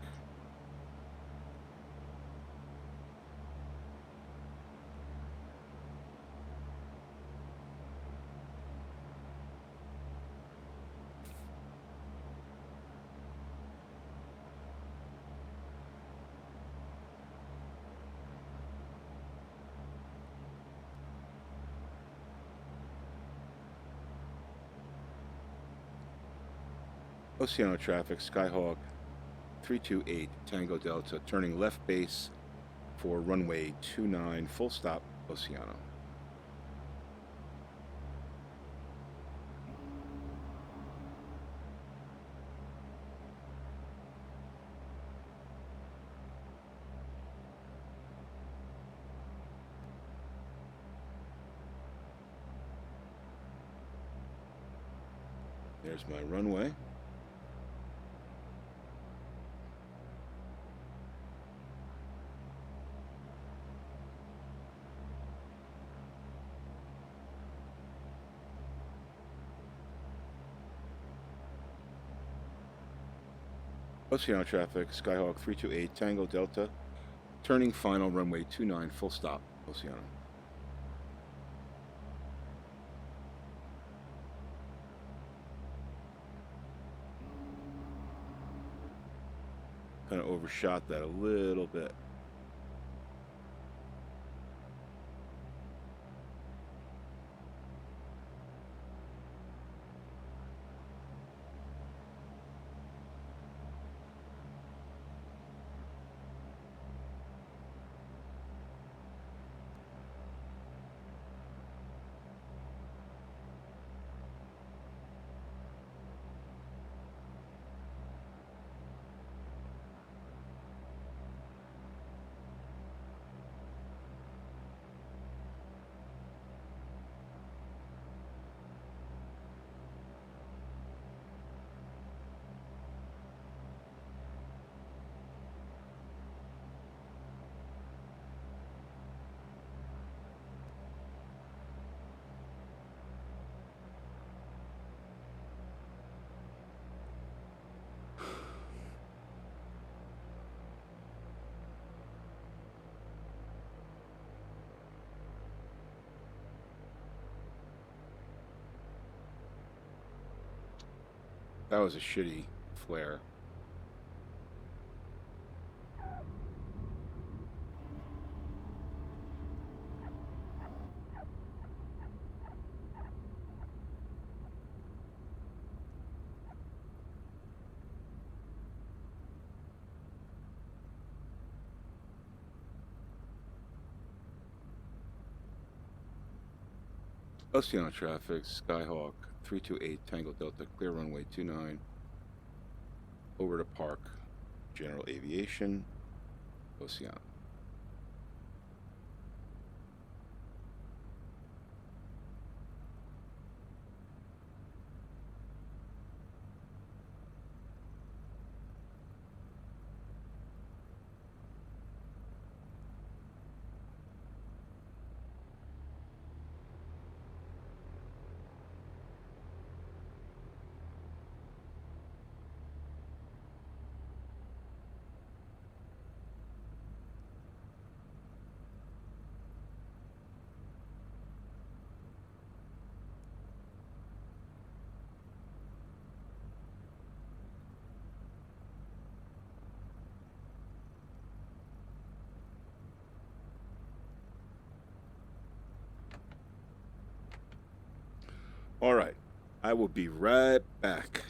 A: Oceano Traffic, Skyhawk 328 Tango Delta, turning left base for runway 29, full stop, Oceano. There's my runway. Oceano Traffic, Skyhawk 328 Tango Delta, turning final runway 29, full stop, Oceano. Kind of overshot that a little bit. That was a shitty flare. Oceano Traffic, Skyhawk, 328 Tango Delta, clear runway 29, over to Park, General Aviation, Oceano. All right, I will be right back.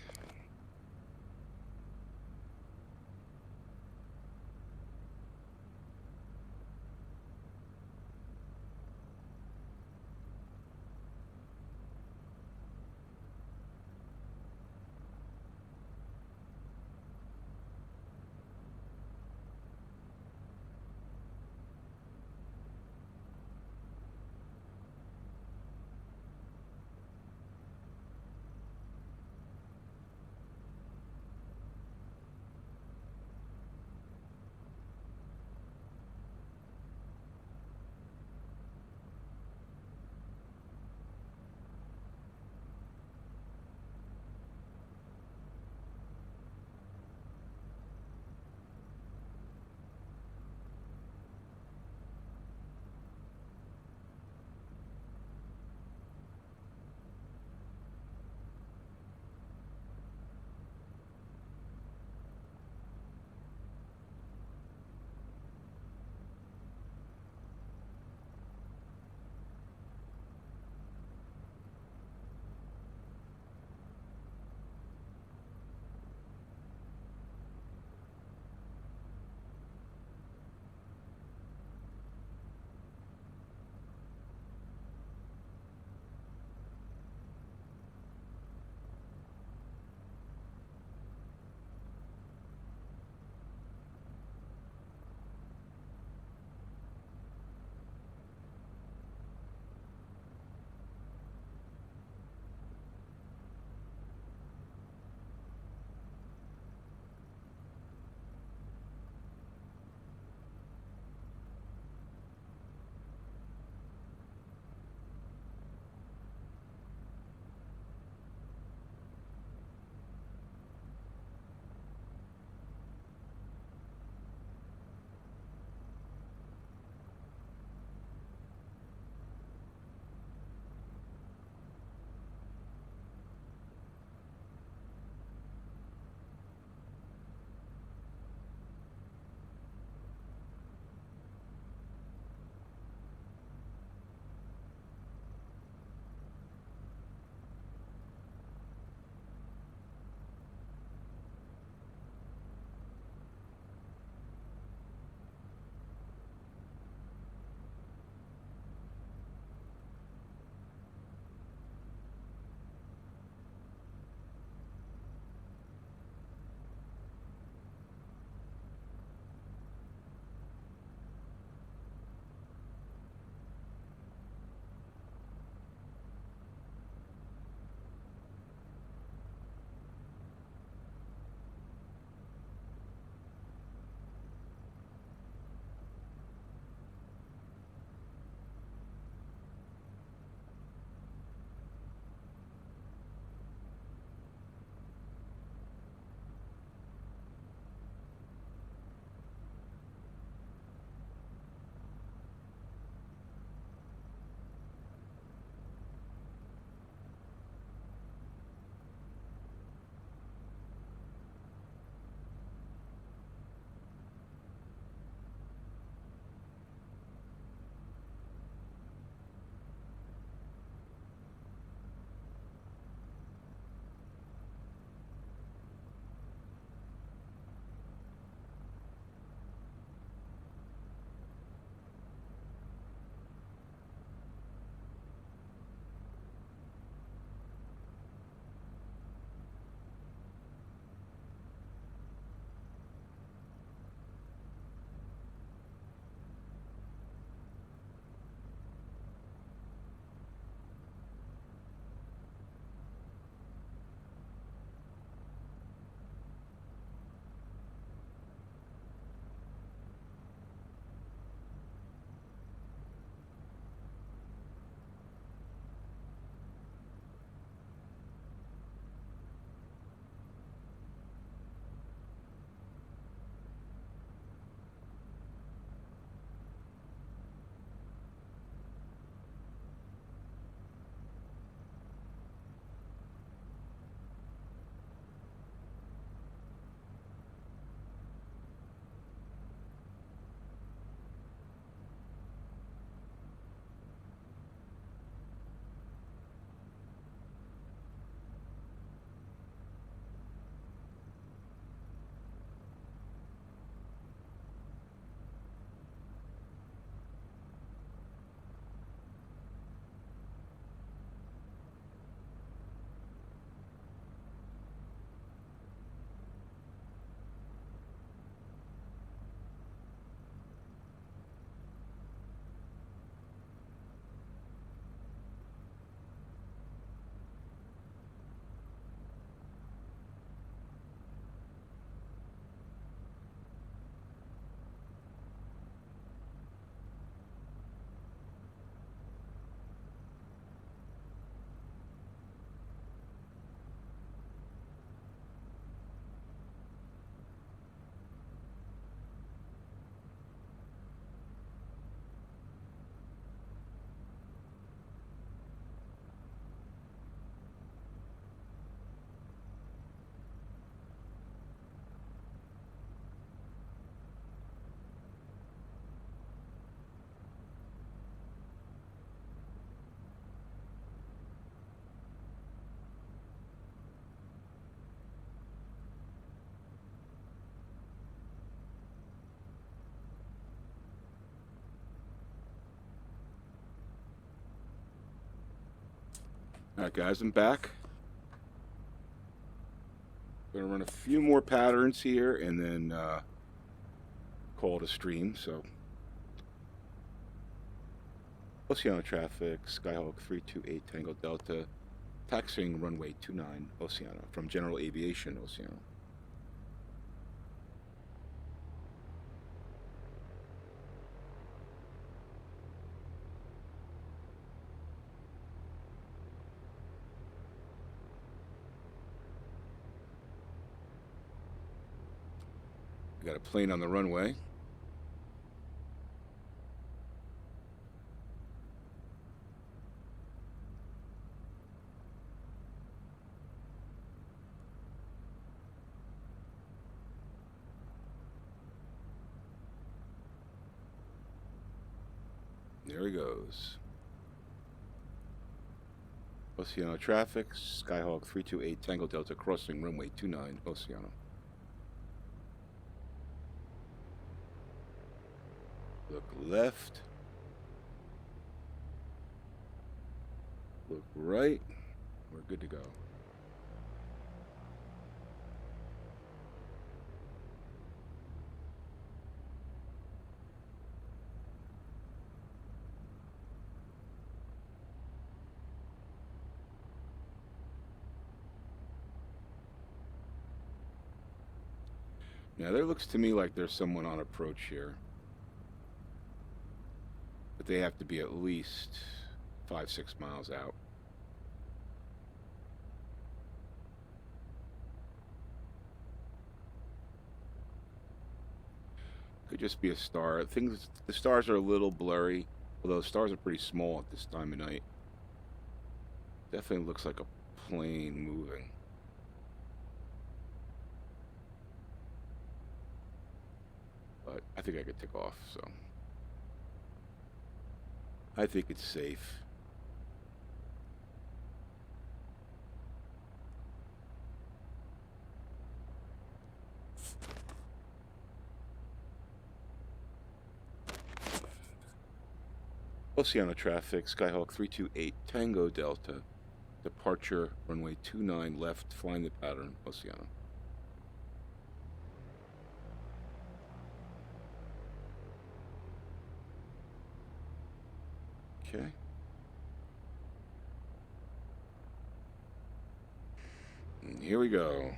A: Alright guys, I'm back. Gonna run a few more patterns here and then call it a stream. So Oceano Traffic, Skyhawk 328 Tango Delta, taxiing runway 29 Oceano from General Aviation Oceano. We got a plane on the runway. There he goes. Oceano Traffic, Skyhawk 328 Tango Delta, crossing runway 29 Oceano. Look left. Look right. We're good to go. Now there looks to me like there's someone on approach here. But they have to be at least 5-6 miles out. Could just be a star. The stars are a little blurry, although stars are pretty small at this time of night. Definitely looks like a plane moving. But I think I could take off, so I think it's safe. Oceano Traffic, Skyhawk 328 Tango Delta, departure runway 29 left, flying the pattern, Oceano. Okay. And here we go.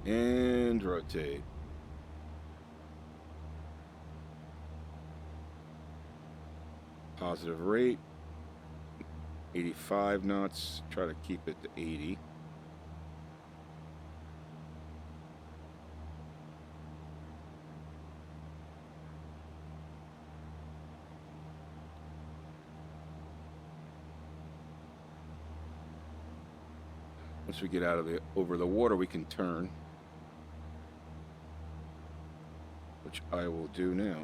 A: And rotate. Positive rate. 85 knots. Try to keep it to 80. Once we get out of over the water, we can turn, which I will do now.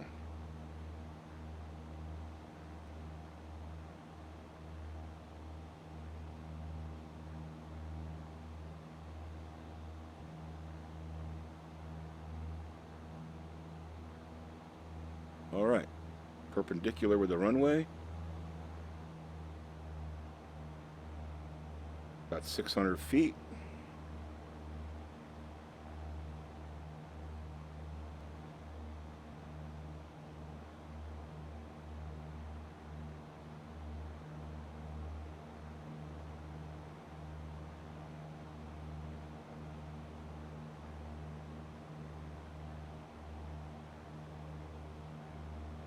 A: All right, perpendicular with the runway. About 600 feet.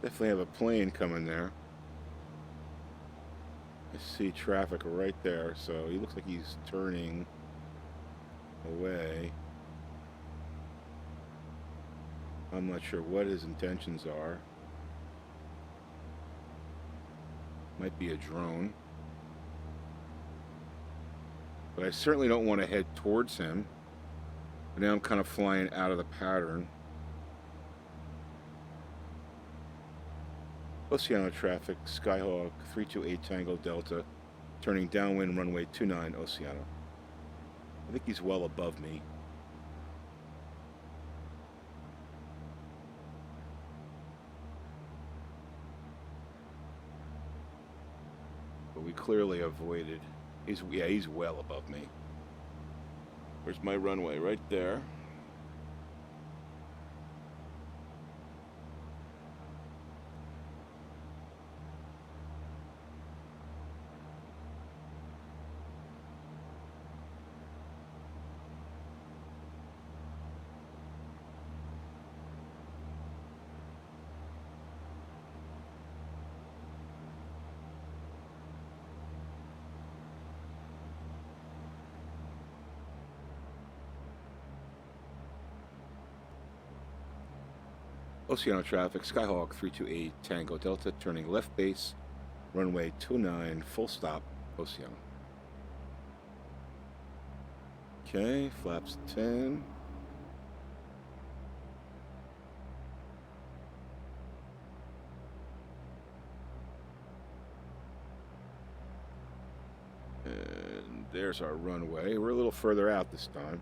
A: Definitely have a plane coming there. I see traffic right there, so he looks like he's turning away. I'm not sure what his intentions are. Might be a drone. But I certainly don't want to head towards him. But now I'm kind of flying out of the pattern. Oceano Traffic, Skyhawk 328 Tango Delta, turning downwind runway 29 Oceano. I think he's well above me. But we clearly avoided. He's well above me. Where's my runway? Right there. Oceano Traffic, Skyhawk 328 Tango Delta, turning left base, runway 29, full stop, Oceano. Okay, flaps 10. And there's our runway. We're a little further out this time.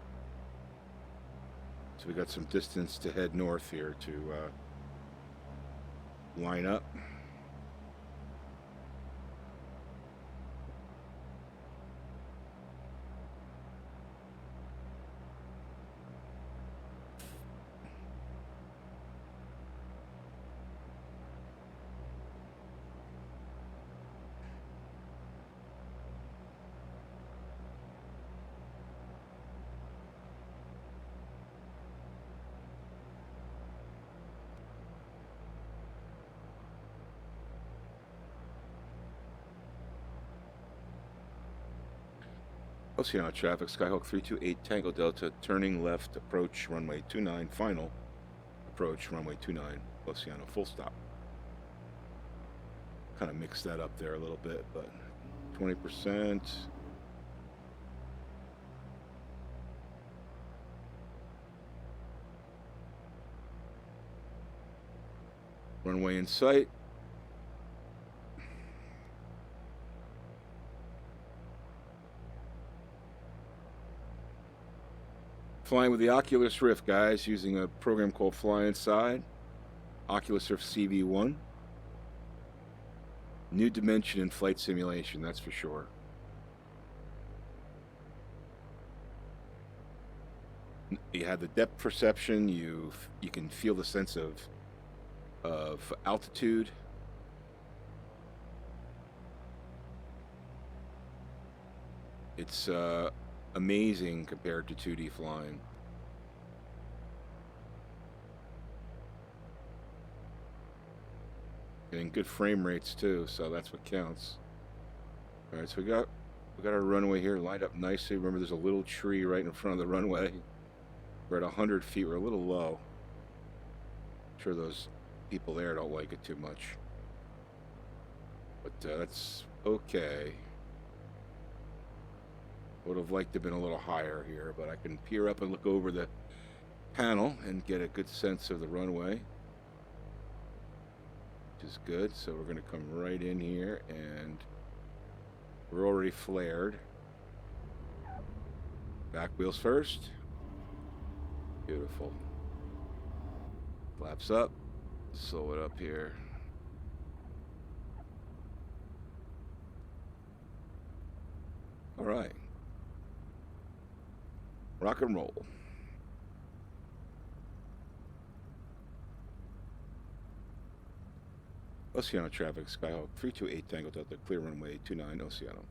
A: So we got some distance to head north here to line up. Oceano Traffic, Skyhawk 328 Tango Delta, turning left, approach runway 29, final approach runway 29, Oceano, full stop. Kind of mixed that up there a little bit, but 20%. Runway in sight. Flying with the Oculus Rift, guys, using a program called FlyInside. Oculus Rift CV1. New dimension in flight simulation, that's for sure. You have the depth perception. You can feel the sense of altitude. It's amazing compared to 2D flying. Getting good frame rates too, so that's what counts. All right, so we got our runway here lined up nicely. Remember, there's a little tree right in front of the runway. We're at 100 feet. We're a little low. I'm sure those people there don't like it too much, but that's okay. Would have liked to have been a little higher here, but I can peer up and look over the panel and get a good sense of the runway, which is good. So we're going to come right in here, and we're already flared. Back wheels first. Beautiful. Flaps up. Slow it up here. All right. Rock and roll. Oceano Traffic, Skyhawk 328 Tango Delta, clear runway 29, Oceano.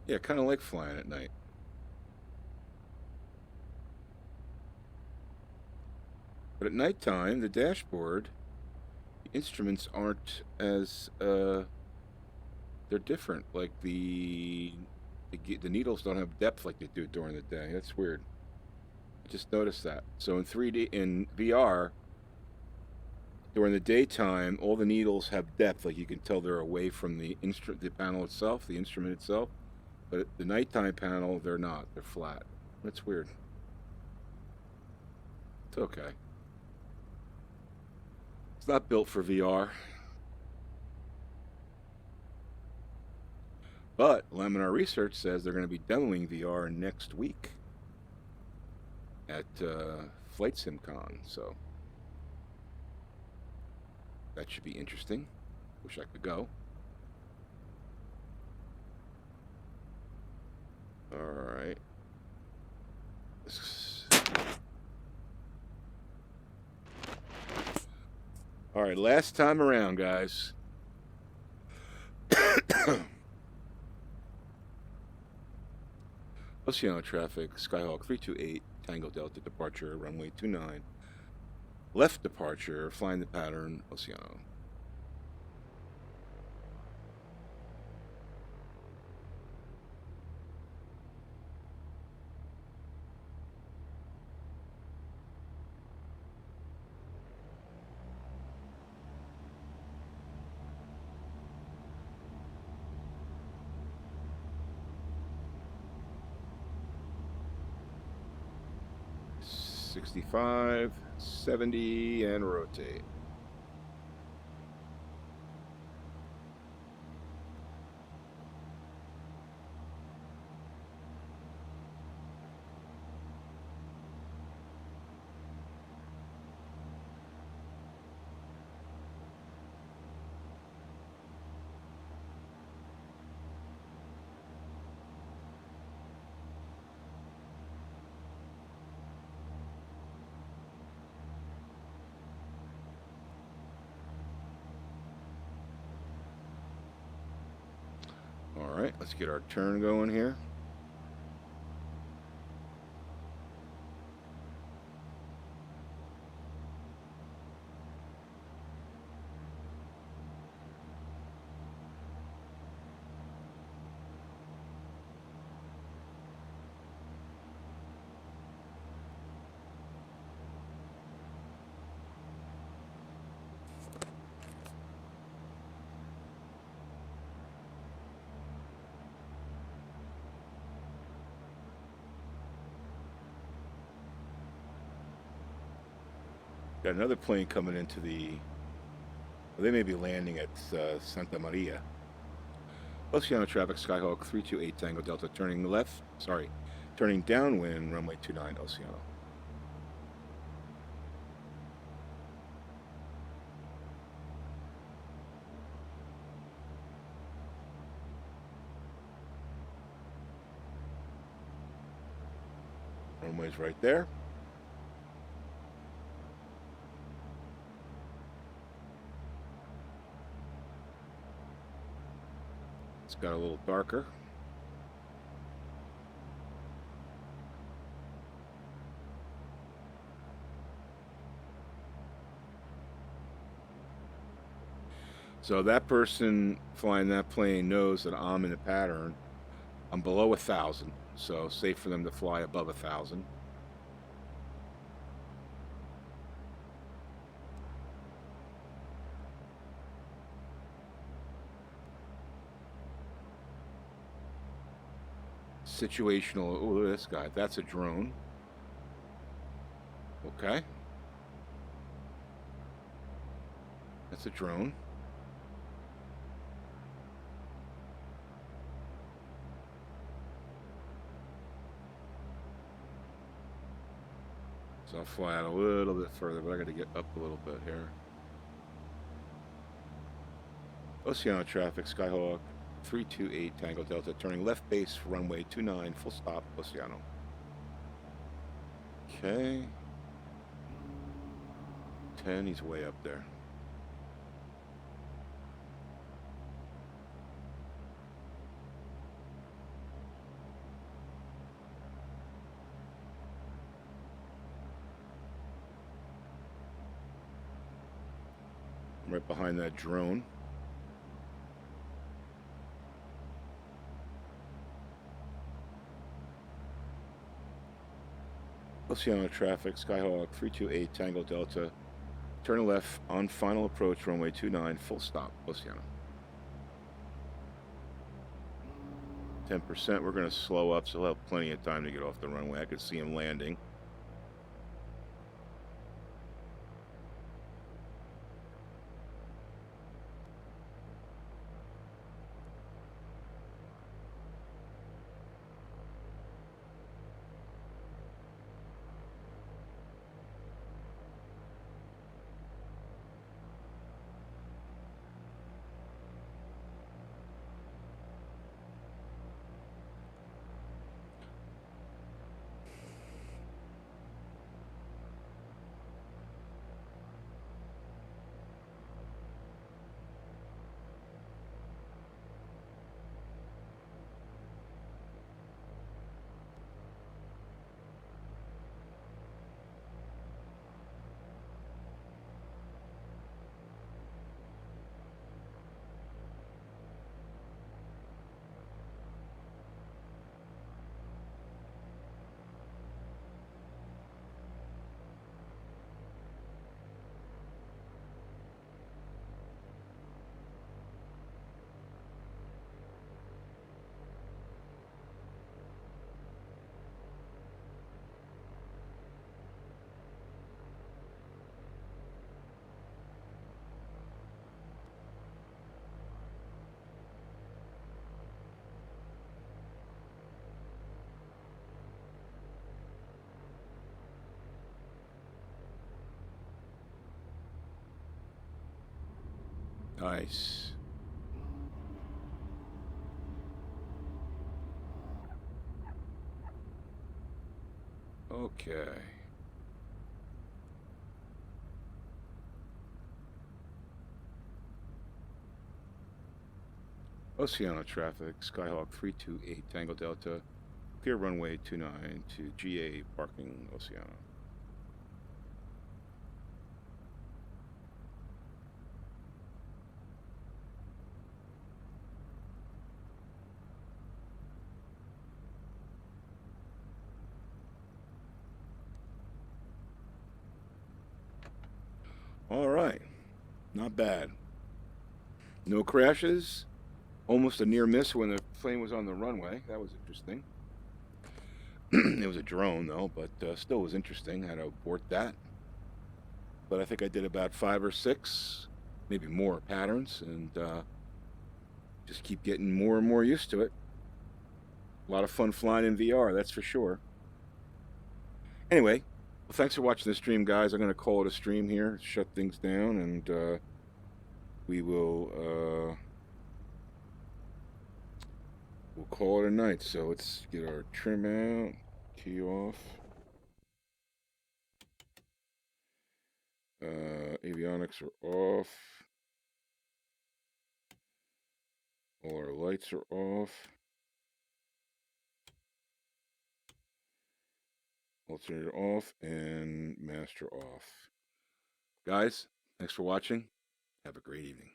A: Yeah, kind of like flying at night. But at nighttime, the dashboard, the instruments aren't as, they're different. Like the needles don't have depth like they do during the day. That's weird. I just noticed that. So in 3D, in VR, During the daytime, all the needles have depth, like you can tell they're away from the panel itself, the instrument itself. But at the nighttime panel, they're not. They're flat. That's weird. It's okay. It's not built for VR. But Laminar Research says they're going to be demoing VR next week at Flight SimCon, so that should be interesting. Wish I could go. All right. All right, last time around, guys. Oceano Traffic, Skyhawk 328, Tango Delta departure, runway 29. Left departure, flying the pattern, Oceano. $65, $70, and rotate. All right, let's get our turn going here. Got another plane coming into the... Well, they may be landing at Santa Maria. Oceano Traffic, Skyhawk 328 Tango Delta, turning left, turning downwind, runway 29, Oceano. Runway's right there. It's got a little darker. So that person flying that plane knows that I'm in a pattern. I'm below 1,000, so safe for them to fly above 1,000. Situational. Oh, look at this guy. That's a drone. Okay. That's a drone. So I'll fly out a little bit further, but I got to get up a little bit here. Oceano Traffic, Skyhawk 328 Tango Delta, turning left base, runway 29, full stop, Oceano. Okay. 10, he's way up there. I'm right behind that drone. Oceano Traffic, Skyhawk 328 Tango Delta, Turn left on final approach, runway 29, full stop, Oceano. 10%, we're going to slow up, so we'll have plenty of time to get off the runway. I could see him landing. Nice. Okay. Oceano Traffic, Skyhawk 328 Tango Delta, clear runway 29 to GA parking, Oceano. All right, not bad. No crashes. Almost a near miss when the plane was on the runway. That was interesting. It was a drone though, but still was interesting. I had to abort that. But I think I did about 5 or 6, maybe more patterns, and just keep getting more and more used to it. A lot of fun flying in VR, that's for sure. Anyway, well, thanks for watching the stream, guys. I'm going to call it a stream here, shut things down, and we will we'll call it a night. So let's get our trim out, key off. Avionics are off. All our lights are off. Alternator off and master off. Guys, thanks for watching. Have a great evening.